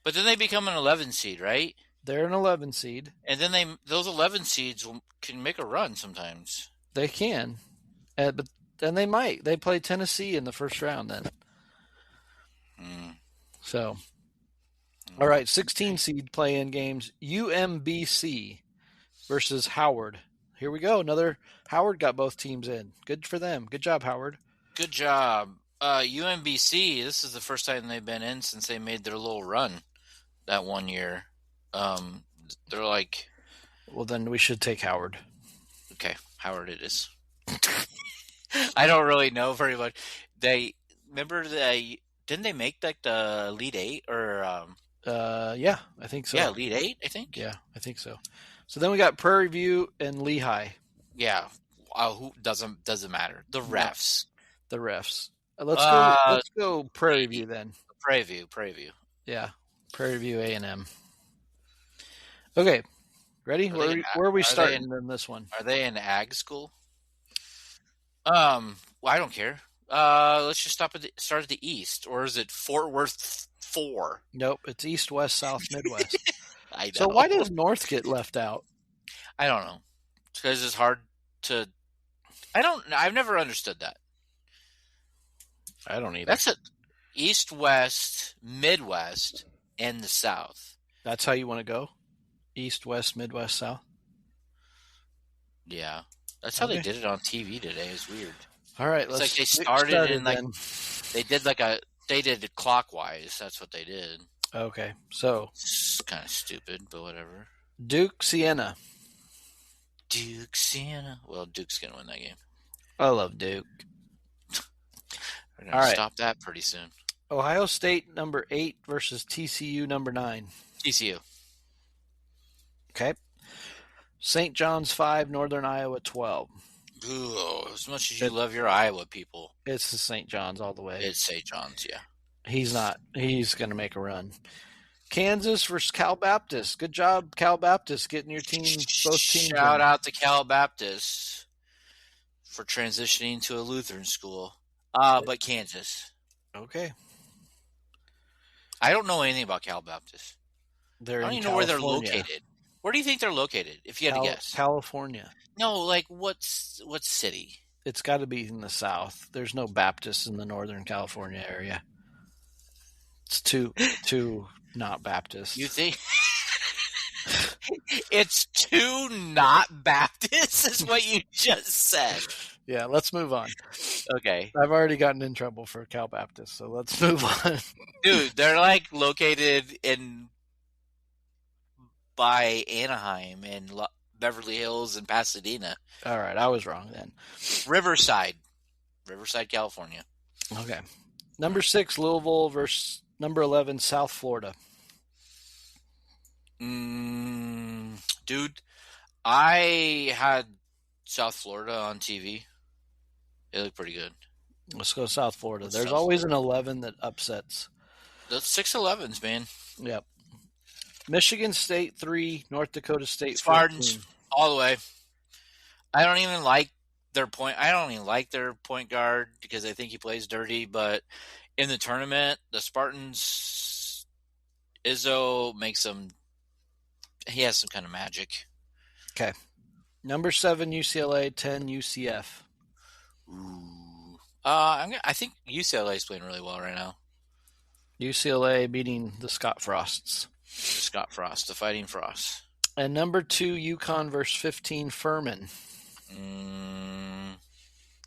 But then they become an 11 seed, right? They're an 11 seed. And then those 11 seeds can make a run sometimes. They can, but then they might. They play Tennessee in the first round then. So, all right, 16 seed play-in games. UMBC versus Howard. Here we go. Another Howard got both teams in. Good for them. Good job, Howard. Good job. UMBC, this is the first time they've been in since they made their little run that one year. They're like... Well, then we should take Howard. Okay, Howard it is. I don't really know very much. Remember didn't they make like the Elite Eight or... Yeah, I think so. Yeah, Elite Eight, I think. Yeah, I think so. So then we got Prairie View and Lehigh. Yeah, who doesn't matter. The refs. The refs. Let's go Prairie View then. Prairie View. Yeah, Prairie View A&M. Okay, ready? Where are we starting in this one? Are they in ag school? Well, I don't care. Let's just start at the east, or is it Fort Worth 4? Nope, it's east, west, south, midwest. I know. So why does North get left out? I don't know. Because it's hard to. I've never understood that. I don't either. That's it. East, west, midwest, and the south. That's how you want to go? East, west, midwest, south? Yeah. That's how they did it on TV today. It's weird. All right, it's like they started in like they did it clockwise. That's what they did. Okay, so it's kind of stupid, but whatever. Duke, Siena. Well, Duke's gonna win that game. I love Duke. We're gonna stop that pretty soon. Ohio State number 8 versus TCU number 9. TCU. Okay. St. John's 5, Northern Iowa 12. Ooh, as much as you love your Iowa people. It's the St. John's all the way. It's St. John's, yeah. He's not. He's going to make a run. Kansas versus Cal Baptist. Good job, Cal Baptist, getting your team, both teams. Shout out to Cal Baptist for transitioning to a Lutheran school. But Kansas. Okay. I don't know anything about Cal Baptist. I don't even know where they're located. Where do you think they're located, if you had to guess? California. No, like what city? It's got to be in the south. There's no Baptists in the Northern California area. It's too not Baptist. You think? It's too not Baptist is what you just said. Yeah, let's move on. Okay. I've already gotten in trouble for Cal Baptist, so let's move on. Dude, they're like located by Anaheim and Beverly Hills and Pasadena. All right, I was wrong then. Riverside, California. Okay. Number 6, Louisville versus number 11, South Florida. Dude, I had South Florida on TV. They look pretty good. Let's go South Florida. There's always an 11 that upsets. The 6-11s, man. Yep. Michigan State 3, North Dakota State 14. Spartans all the way. I don't even like their point guard because I think he plays dirty. But in the tournament, the Spartans, Izzo makes them. He has some kind of magic. Okay. Number 7 UCLA, 10 UCF. Ooh. I think UCLA is playing really well right now. UCLA beating the Scott Frosts. Scott Frost, the Fighting Frost. And number 2, UConn versus 15, Furman.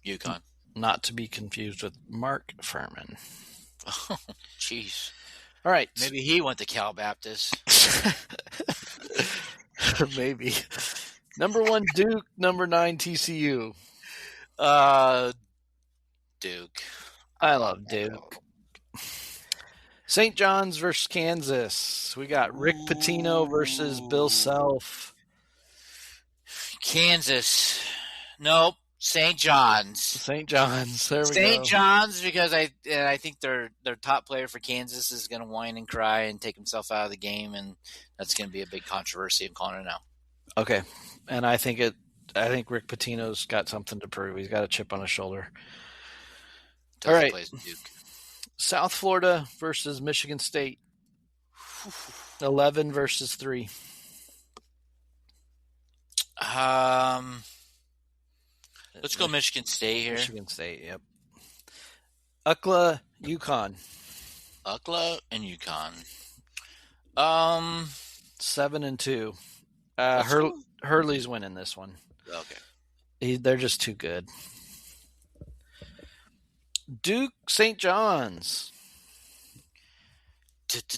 UConn. Not to be confused with Mark Furman. Oh, jeez. All right. Maybe he went to Cal Baptist. Maybe. Number 1, Duke. Number 9, TCU. Duke. I love Duke. St. John's versus Kansas. We got Rick Pitino versus Bill Self. Kansas. Nope. St. John's. St. John's. There we St. go. John's, because I think their top player for Kansas is going to whine and cry and take himself out of the game, and that's going to be a big controversy. I'm calling it now. Okay, and I think Rick Pitino's got something to prove. He's got a chip on his shoulder. All right, Plays Duke. South Florida versus Michigan State. 11 versus 3. Let's go Michigan State here. Michigan State, yep. UCLA, UConn. UCLA and UConn. 7-2. Hurley's winning this one. Okay. They're just too good. Duke, St. John's.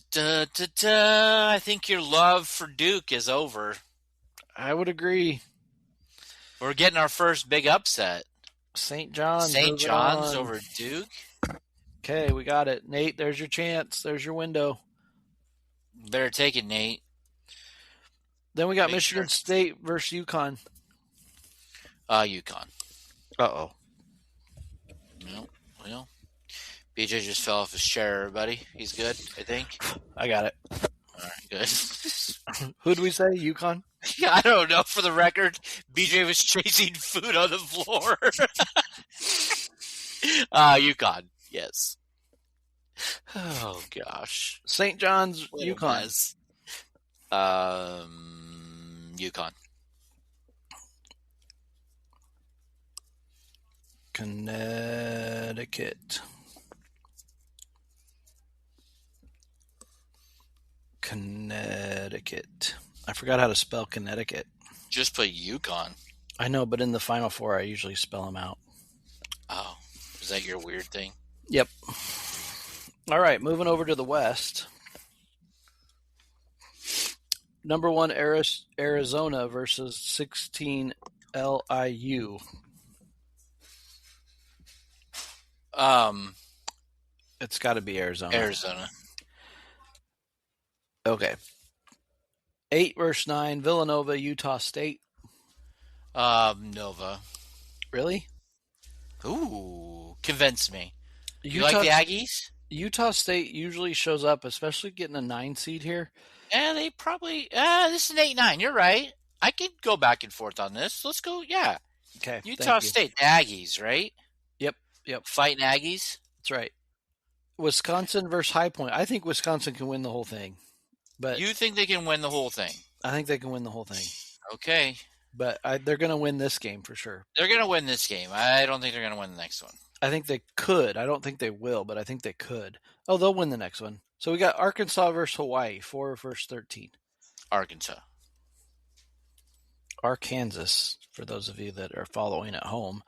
I think your love for Duke is over. I would agree. We're getting our first big upset. St. John's. St. John's over Duke. Okay, we got it. Nate, there's your chance. There's your window. Better take it, Nate. Then we got Michigan State versus UConn. UConn. Uh-oh. Well, BJ just fell off his chair, everybody. He's good, I think. I got it. All right, good. Who'd we say? UConn? I don't know. For the record, BJ was chasing food on the floor. UConn, yes. Oh, gosh. St. John's, UConn. UConn. Connecticut. I forgot how to spell Connecticut. Just put UConn. I know, but in the Final Four, I usually spell them out. Oh, is that your weird thing? Yep. All right, moving over to the West. Number 1, Arizona versus 16 LIU. It's got to be Arizona. Arizona. Okay. 8 versus 9, Villanova, Utah State. Nova. Really? Ooh, convince me. You Utah, like the Aggies? Utah State usually shows up, especially getting a 9 seed here. Yeah, they probably. This is an 8-9. You're right. I could go back and forth on this. Let's go. Yeah. Okay. Utah State, the Aggies, right? Yep. Fighting Aggies. That's right. Wisconsin versus High Point. I think Wisconsin can win the whole thing. But you think they can win the whole thing? I think they can win the whole thing. Okay. But they're going to win this game for sure. They're going to win this game. I don't think they're going to win the next one. I think they could. I don't think they will, but I think they could. Oh, they'll win the next one. So we got Arkansas versus Hawaii, 4 versus 13. Arkansas. Arkansas, for those of you that are following at home.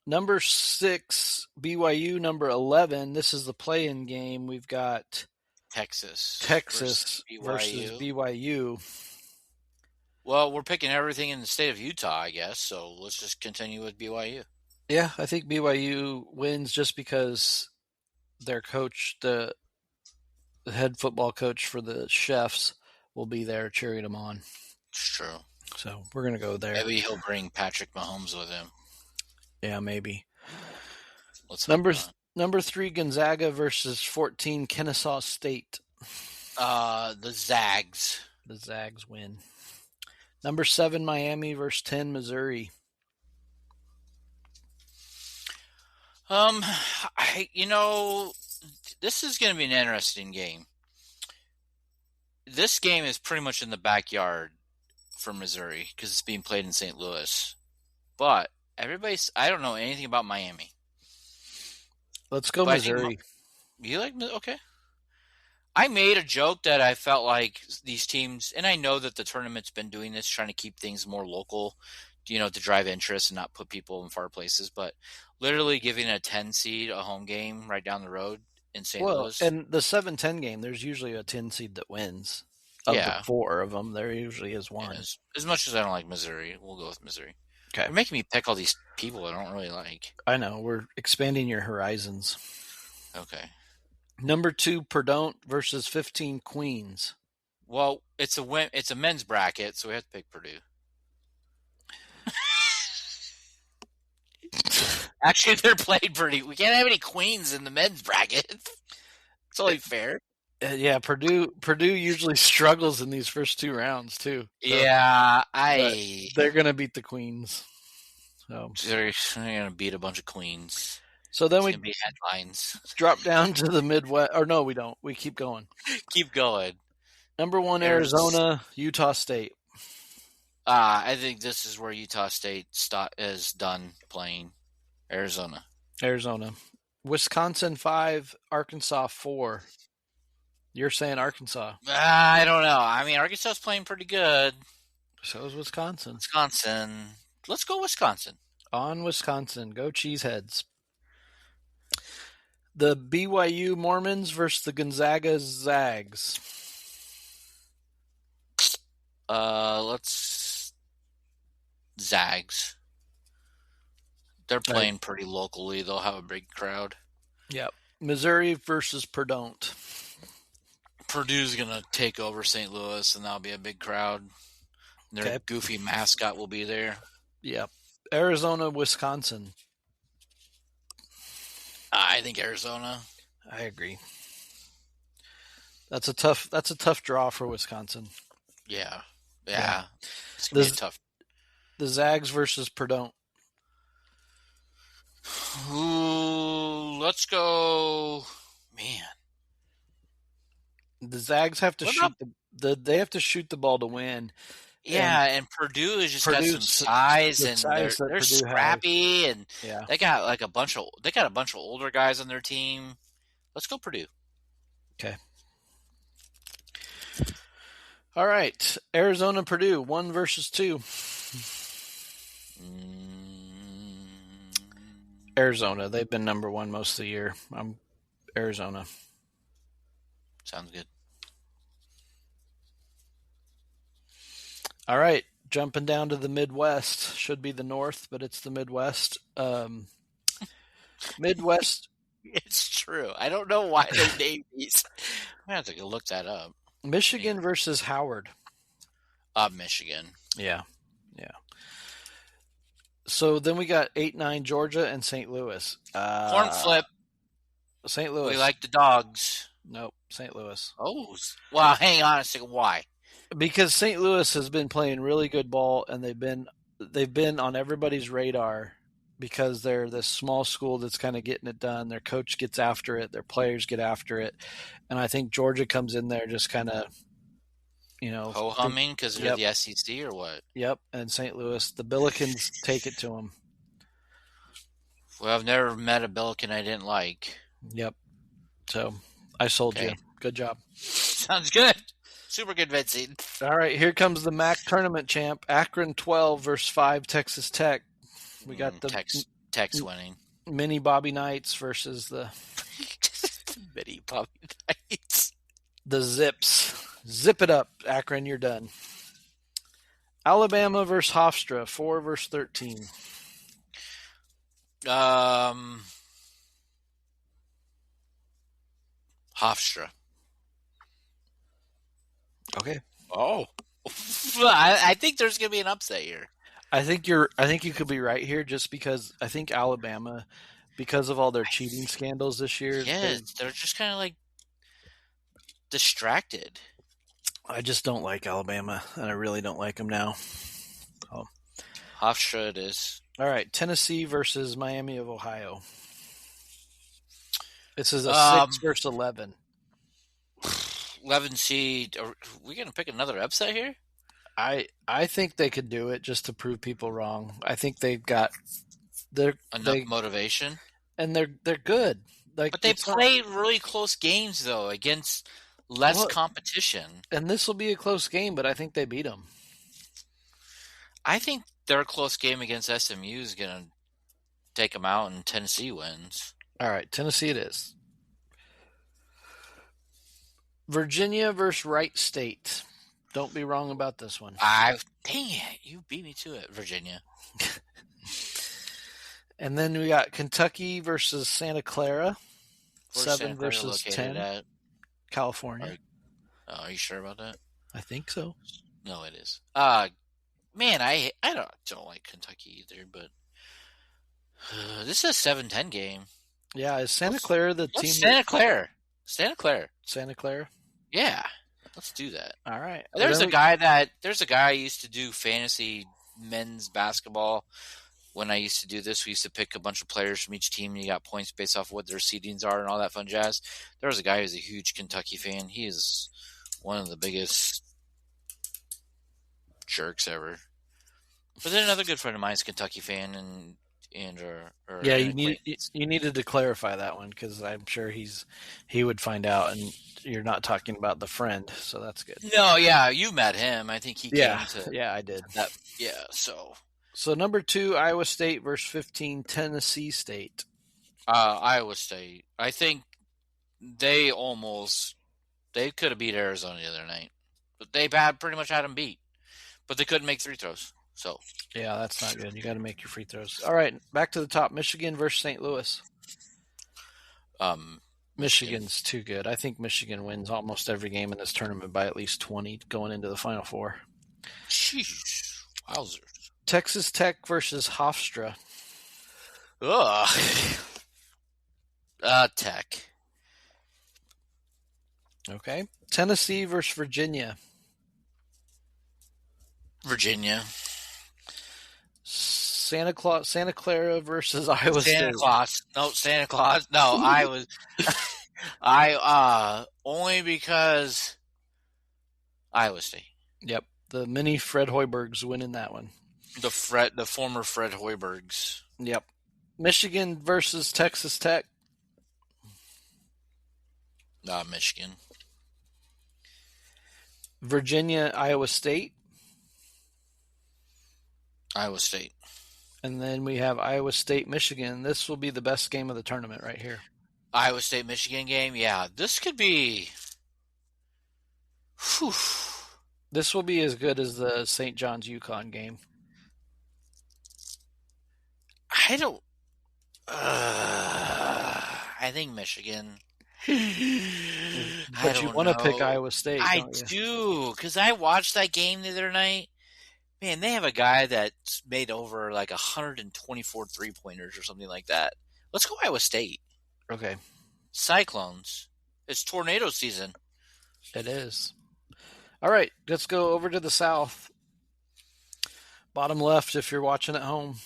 Number 6, BYU. Number 11, this is the play-in game. We've got Texas versus BYU. Well, we're picking everything in the state of Utah, I guess, so let's just continue with BYU. Yeah, I think BYU wins just because their coach, the head football coach for the Chefs, will be there cheering them on. It's true. So we're going to go there. Maybe he'll bring Patrick Mahomes with him. Yeah, maybe. Number 3, Gonzaga versus 14, Kennesaw State. The Zags. The Zags win. Number 7, Miami versus 10, Missouri. This is going to be an interesting game. This game is pretty much in the backyard for Missouri because it's being played in St. Louis. But I don't know anything about Miami. Let's go Missouri. You like okay? I made a joke that I felt like these teams, and I know that the tournament's been doing this, trying to keep things more local, to drive interest and not put people in far places. But literally giving a 10 seed a home game right down the road in St. Louis. And the 7-10 game, there's usually a 10 seed that wins. Of the 4 of them, there usually is one. As much as I don't like Missouri, we'll go with Missouri. Okay. You're making me pick all these people I don't really like. I know. We're expanding your horizons. Okay. Number 2, Purdue versus 15, Queens. Well, it's a men's bracket, so we have to pick Purdue. Actually, they're playing pretty. We can't have any queens in the men's bracket. It's only fair. Yeah, Purdue usually struggles in these first 2 rounds too. So, Yeah, but they're gonna beat the Queens. So they're gonna beat a bunch of queens. So then It's we gonna be headlines. drop down to the Midwest. Or no, we don't. We keep going. Keep going. Number 1, There's- Arizona, Utah State. I think this is where Utah State is done playing. Arizona. Wisconsin 5, Arkansas 4. You're saying Arkansas. I don't know. I mean, Arkansas is playing pretty good. So is Wisconsin. Let's go Wisconsin. On Wisconsin. Go Cheeseheads. The BYU Mormons versus the Gonzaga Zags. Let's Zags. They're playing pretty locally. They'll have a big crowd. Yep. Missouri versus Purdue. Purdue's going to take over St. Louis, and that'll be a big crowd. Their goofy mascot will be there. Yep. Arizona, Wisconsin. I think Arizona. I agree. That's a tough draw for Wisconsin. Yeah. It's going to be tough. The Zags versus Purdue. Ooh, let's go. Man. The Zags have to shoot they have to shoot the ball to win. Yeah, and Purdue has just got some size, and they're scrappy, and they got a bunch of older guys on their team. Let's go Purdue. Okay. All right, Arizona, Purdue, 1 versus 2. Arizona, they've been number 1 most of the year. I'm Arizona. Sounds good. All right, jumping down to the Midwest. Should be the North, but it's the Midwest. Midwest. It's true. I don't know why they named these. I'm going to have to look that up. Michigan versus Howard. Michigan. Yeah. So then we got 8-9 Georgia and St. Louis. Corn flip. St. Louis. We like the dogs. Nope, St. Louis. Oh, well, hang on a second. Why? Because St. Louis has been playing really good ball, and they've been on everybody's radar because they're this small school that's kind of getting it done. Their coach gets after it. Their players get after it. And I think Georgia comes in there just kind of, ho-humming because they're the SEC or what? Yep, and St. Louis. The Billikens take it to them. Well, I've never met a Billiken I didn't like. Yep. So I sold you. Good job. Sounds good. Super convincing. All right, here comes the MAC tournament champ. Akron 12 versus 5 Texas Tech. We got the Tech's winning. Mini Bobby Knights versus the Mini Bobby Knights. The Zips. Zip it up, Akron. You're done. Alabama versus Hofstra. 4 versus 13. Hofstra. Okay. Oh. I think there's going to be an upset here. I think you could be right here just because I think Alabama, because of all their cheating scandals this year. Yeah, they're just kind of like distracted. I just don't like Alabama, and I really don't like them now. Oh. Hofstra it is. All right, Tennessee versus Miami of Ohio. This is a 6 versus 11. 11 seed. Are we going to pick another upset here? I think they could do it just to prove people wrong. I think they've got enough motivation, and they're good. But they play really close games though against less competition. And this will be a close game, but I think they beat them. I think their close game against SMU is going to take them out, and Tennessee wins. All right, Tennessee it is. Virginia versus Wright State. Don't be wrong about this one. Dang it. You beat me to it, Virginia. And then we got Kentucky versus Santa Clara. Where's 7 Santa Clara versus 10. at? California. Are you sure about that? I think so. No, it is. Man, I don't like Kentucky either, but This is a 7-10 game. Yeah, is Santa Clara the What's team? Santa Clara? Santa Clara. Santa Clara. Yeah, let's do that. All right. There's a guy I used to do fantasy men's basketball. When I used to do this, we used to pick a bunch of players from each team, and you got points based off what their seedings are and all that fun jazz. There was a guy who's a huge Kentucky fan. He is one of the biggest jerks ever. But then another good friend of mine is a Kentucky fan, and Yeah, you needed to clarify that one because I'm sure he would find out, and you're not talking about the friend, so that's good. No, yeah, you met him. I think he came to. Yeah, I did. That, yeah, so number 2, Iowa State versus 15, Tennessee State. Iowa State. I think they could have beat Arizona the other night, but they pretty much had them beat, but they couldn't make free throws. So yeah, that's not good. You got to make your free throws. All right, back to the top. Michigan versus St. Louis. Michigan's too good. I think Michigan wins almost every game in this tournament by at least 20 going into the Final Four. Sheesh. Wowzers. Texas Tech versus Hofstra. Ugh. Tech. Okay. Tennessee versus Virginia. Virginia. Santa Clara versus Iowa State. Santa Claus. No, only because Iowa State. Yep. The mini Fred Hoibergs winning that one. The former Fred Hoibergs. Yep. Michigan versus Texas Tech. Michigan. Virginia, Iowa State. Iowa State. And then we have Iowa State, Michigan. This will be the best game of the tournament right here. Iowa State, Michigan game? Yeah, this could be... Whew. This will be as good as the St. John's UConn game. I don't... I think Michigan. But you want to pick Iowa State, I do, because I watched that game the other night. Man, they have a guy that's made over like 124 three-pointers or something like that. Let's go Iowa State. Okay. Cyclones. It's tornado season. It is. All right, let's go over to the South. Bottom left if you're watching at home.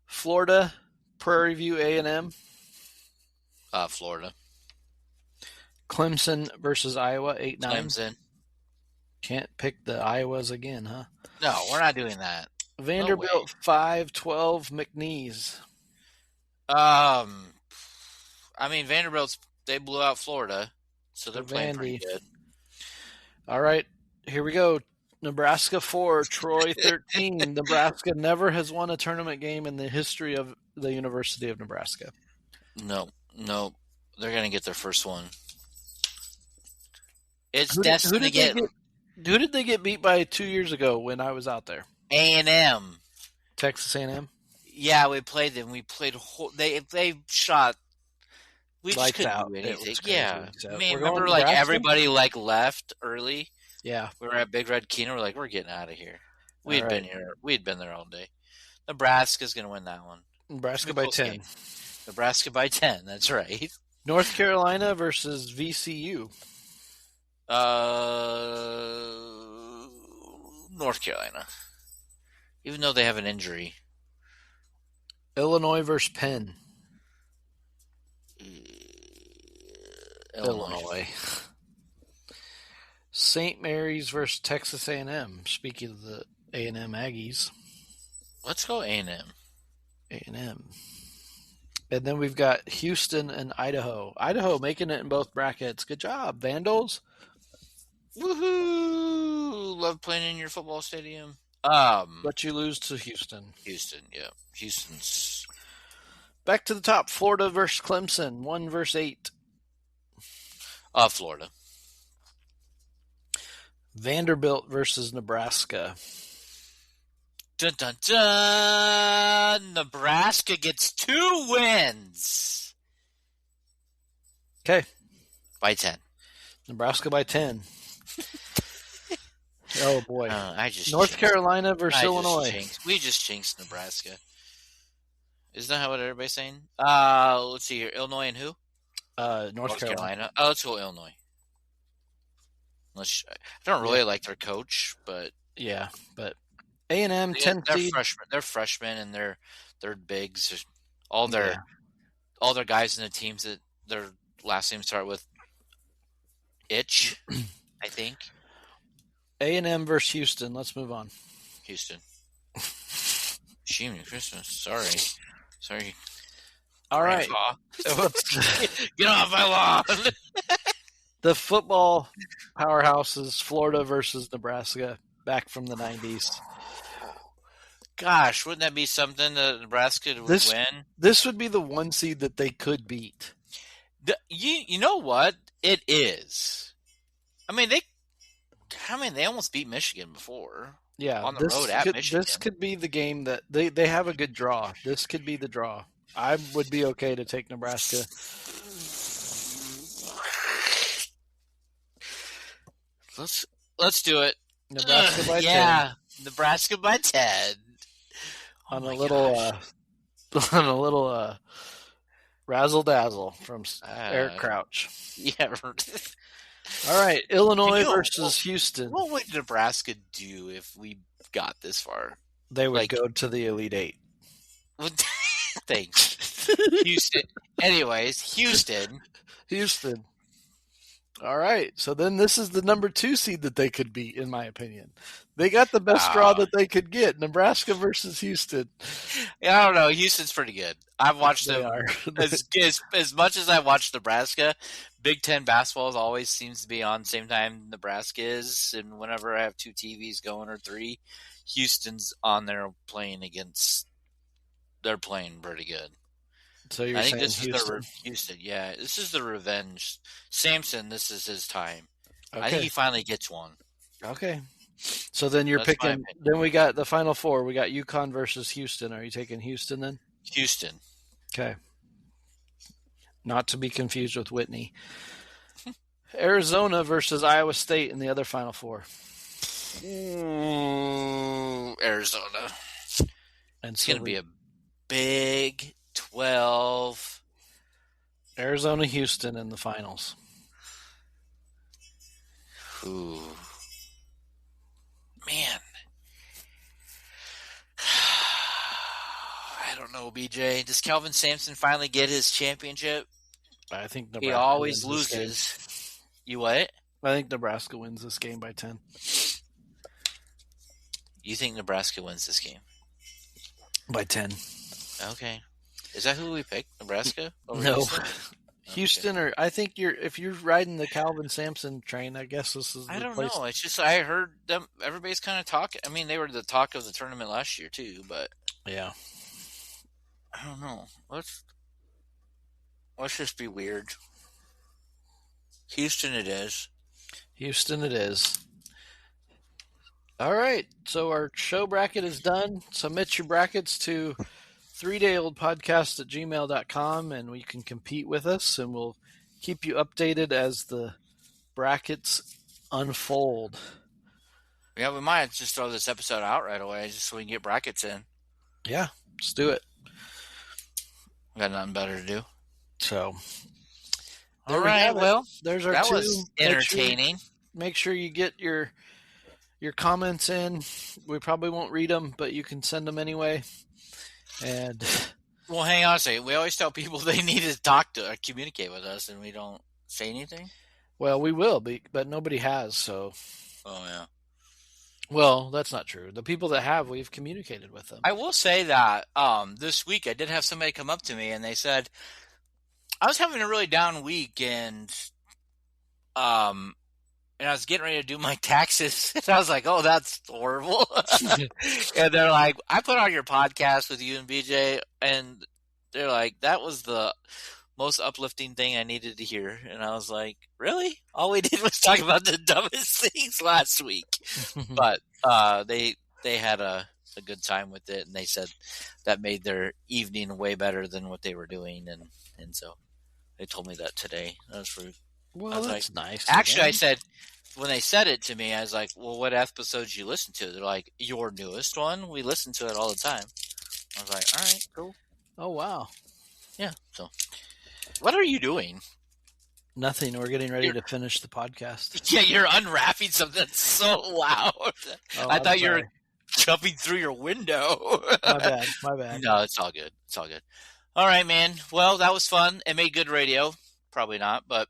Florida, Prairie View A&M. Florida. Clemson versus Iowa, 8-9. Clemson. Can't pick the Iowas again, huh? No, we're not doing that. Vanderbilt, 5-12, McNeese. I mean, Vanderbilt's, they blew out Florida, so they're playing pretty good. All right, here we go. Nebraska 4, Troy 13. Nebraska never has won a tournament game in the history of the University of Nebraska. No. They're going to get their first one. It's destined to get... Who did they get beat by 2 years ago when I was out there? A&M. Texas A&M? Yeah, we played them. We played... They shot... We just couldn't do anything. Yeah. I mean, remember, like, everybody, like, left early? Yeah. We were at Big Red Keno. We're like, we're getting out of here. We had been here. We had been there all day. Nebraska's going to win that one. Nebraska by 10. Game. Nebraska by 10. That's right. North Carolina versus VCU. North Carolina. Even though they have an injury. Illinois versus Penn. Illinois. St. Mary's versus Texas A&M. Speaking of the A&M Aggies. Let's go A&M. A&M. And then we've got Houston and Idaho. Idaho making it in both brackets. Good job, Vandals. Woohoo! Love playing in your football stadium. But you lose to Houston. Yeah. Houston's... Back to the top. Florida versus Clemson. 1 versus 8. Florida. Vanderbilt versus Nebraska. Dun, dun, dun! Nebraska gets 2 wins. Okay. By 10. Nebraska by 10. Oh, boy. North Carolina versus Illinois. We just jinxed Nebraska. Isn't that what everybody's saying? Let's see here. Illinois and who? North Carolina. Oh, let's go Illinois. I don't really like their coach, but yeah, but A&M they're 10 seed. freshmen. They're freshmen, and they're bigs. All their guys in the teams that their last name start with Itch, I think. A&M versus Houston. Let's move on. Houston. Jiminy Christmas. Sorry. All right. Get off my lawn. The football powerhouses, Florida versus Nebraska, back from the 90s. Gosh, wouldn't that be something that Nebraska would win? This would be the one seed that they could beat. You know what? It is. I mean, they almost beat Michigan before. Yeah, on the road at Michigan. This could be the game that they have a good draw. This could be the draw. I would be okay to take Nebraska. Let's do it. Nebraska by 10. Yeah, Nebraska by 10. On a little razzle dazzle from Eric Crouch. Yeah. All right, Illinois versus Houston. What would Nebraska do if we got this far? They would go to the Elite Eight. Thanks. Houston. Anyways, Houston. All right, so then this is the number 2 seed that they could beat, in my opinion. They got the best draw that they could get, Nebraska versus Houston. Yeah, I don't know. Houston's pretty good. I've watched them as much as I watched Nebraska. Big Ten basketball always seems to be on the same time Nebraska is, and whenever I have 2 TVs going or 3, Houston's on there playing against. They're playing pretty good. So you're saying this Houston? Is Houston, yeah. This is the revenge. Samson, this is his time. Okay. I think he finally gets one. Okay. So then you're picking. Then we got the Final Four. We got UConn versus Houston. Are you taking Houston then? Houston. Okay. Not to be confused with Whitney. Arizona versus Iowa State in the other Final Four. Ooh, Arizona. And it's going to be a Big 12. Arizona, Houston in the finals. Ooh. Man. I don't know, BJ. Does Kelvin Sampson finally get his championship? I think Nebraska he always loses. You what? I think Nebraska wins this game by 10. You think Nebraska wins this game? By 10. Okay. Is that who we picked? Nebraska? No. Houston, or I think if you're riding the Calvin Sampson train, I guess this is. I don't know. It's just I heard them. Everybody's kind of talking. I mean, they were the talk of the tournament last year too, but yeah, I don't know. Let's just be weird. Houston, it is. Houston, it is. All right, so our show bracket is done. Submit your brackets to 3dayoldpodcast@gmail.com, and we can compete with us, and we'll keep you updated as the brackets unfold. Yeah, we might just throw this episode out right away just so we can get brackets in. Yeah, let's do it. We got nothing better to do. So, all right, well, there's our that 2. Was entertaining. Make sure you get your comments in. We probably won't read them, but you can send them anyway. And well, hang on a second. We always tell people they need to talk to or communicate with us, and we don't say anything. Well, we will, but nobody has. So. Oh yeah. Well, that's not true. The people that have, we've communicated with them. I will say that this week I did have somebody come up to me and they said I was having a really down week, and I was getting ready to do my taxes, and I was like, "Oh, that's horrible." And they're like, "I put on your podcast with you and BJ," and they're like, "That was the most uplifting thing I needed to hear." And I was like, "Really? All we did was talk about the dumbest things last week." But they had a good time with it, and they said that made their evening way better than what they were doing, and so they told me that today. That was rude. Well, that's nice. Actually, I said, when they said it to me, I was like, well, what episodes you listen to? They're like, your newest one? We listen to it all the time. I was like, all right, cool. Oh, wow. Yeah. So, what are you doing? Nothing. We're getting ready to finish the podcast. Yeah, you're unwrapping something so loud. Oh, I I'm thought you were sorry. jumping through your window. My bad. My bad. No, it's all good. It's all good. All right, man. Well, that was fun. It made good radio. Probably not, but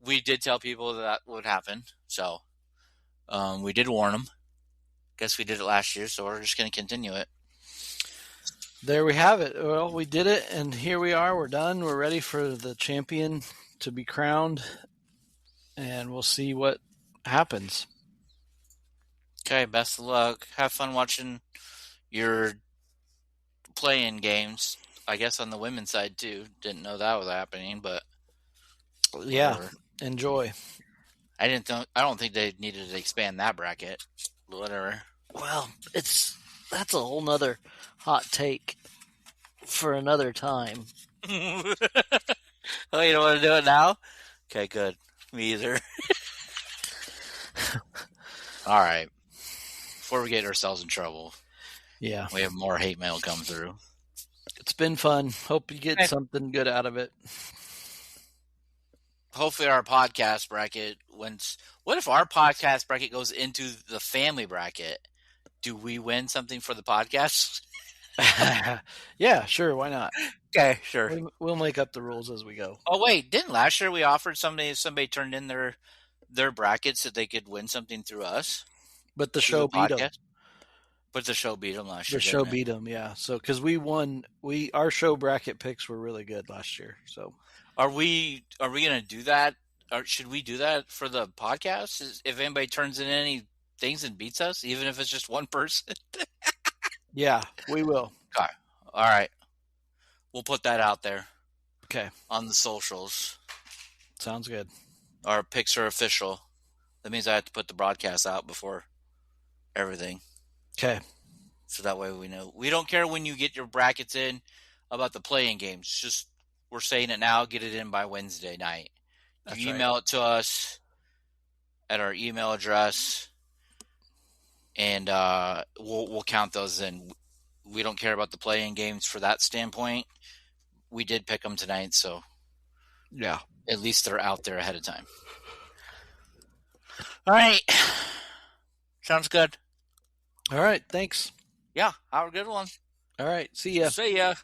we did tell people that would happen. So we did warn them. Guess we did it last year, so we're just going to continue it. There we have it. Well, we did it, and here we are. We're done. We're ready for the champion to be crowned, and we'll see what happens. Okay, best of luck. Have fun watching your playing games. I guess on the women's side too. Didn't know that was happening, but Yeah, whatever. enjoy. I don't think they needed to expand that bracket. Whatever. Well, that's a whole nother hot take for another time. Oh, you don't want to do it now? Okay, good. Me either. All right. Before we get ourselves in trouble, Yeah, we have more hate mail come through. it's been fun. Hope you get something good out of it. Hopefully our podcast bracket wins. What if our podcast bracket goes into the family bracket? Do we win something for the podcast? Yeah, sure. Why not? Okay, sure. We'll make up the rules as we go. Oh wait, didn't last year we offered somebody turned in their brackets that they could win something through us? But the Through show the beat them. podcast? But the show beat them last year. The show didn't it? beat them, yeah. So because we won, our show bracket picks were really good last year. So Are we going to do that? Or should we do that for the podcast? If anybody turns in any things and beats us, even if it's just one person? yeah, we will. Okay. All right. We'll put that out there. Okay. On the socials. Sounds good. Our picks are official. That means I have to put the broadcast out before everything. Okay. So that way we know. We don't care when you get your brackets in about the playing games. Just we're saying it now. Get it in by Wednesday night. That's you email it to us at our email address, and we'll count those in. We don't care about the playing games for that standpoint. We did pick them tonight, so yeah, at least they're out there ahead of time. All right. Sounds good. All right. Thanks. Yeah, have a good one. All right. See ya. See ya.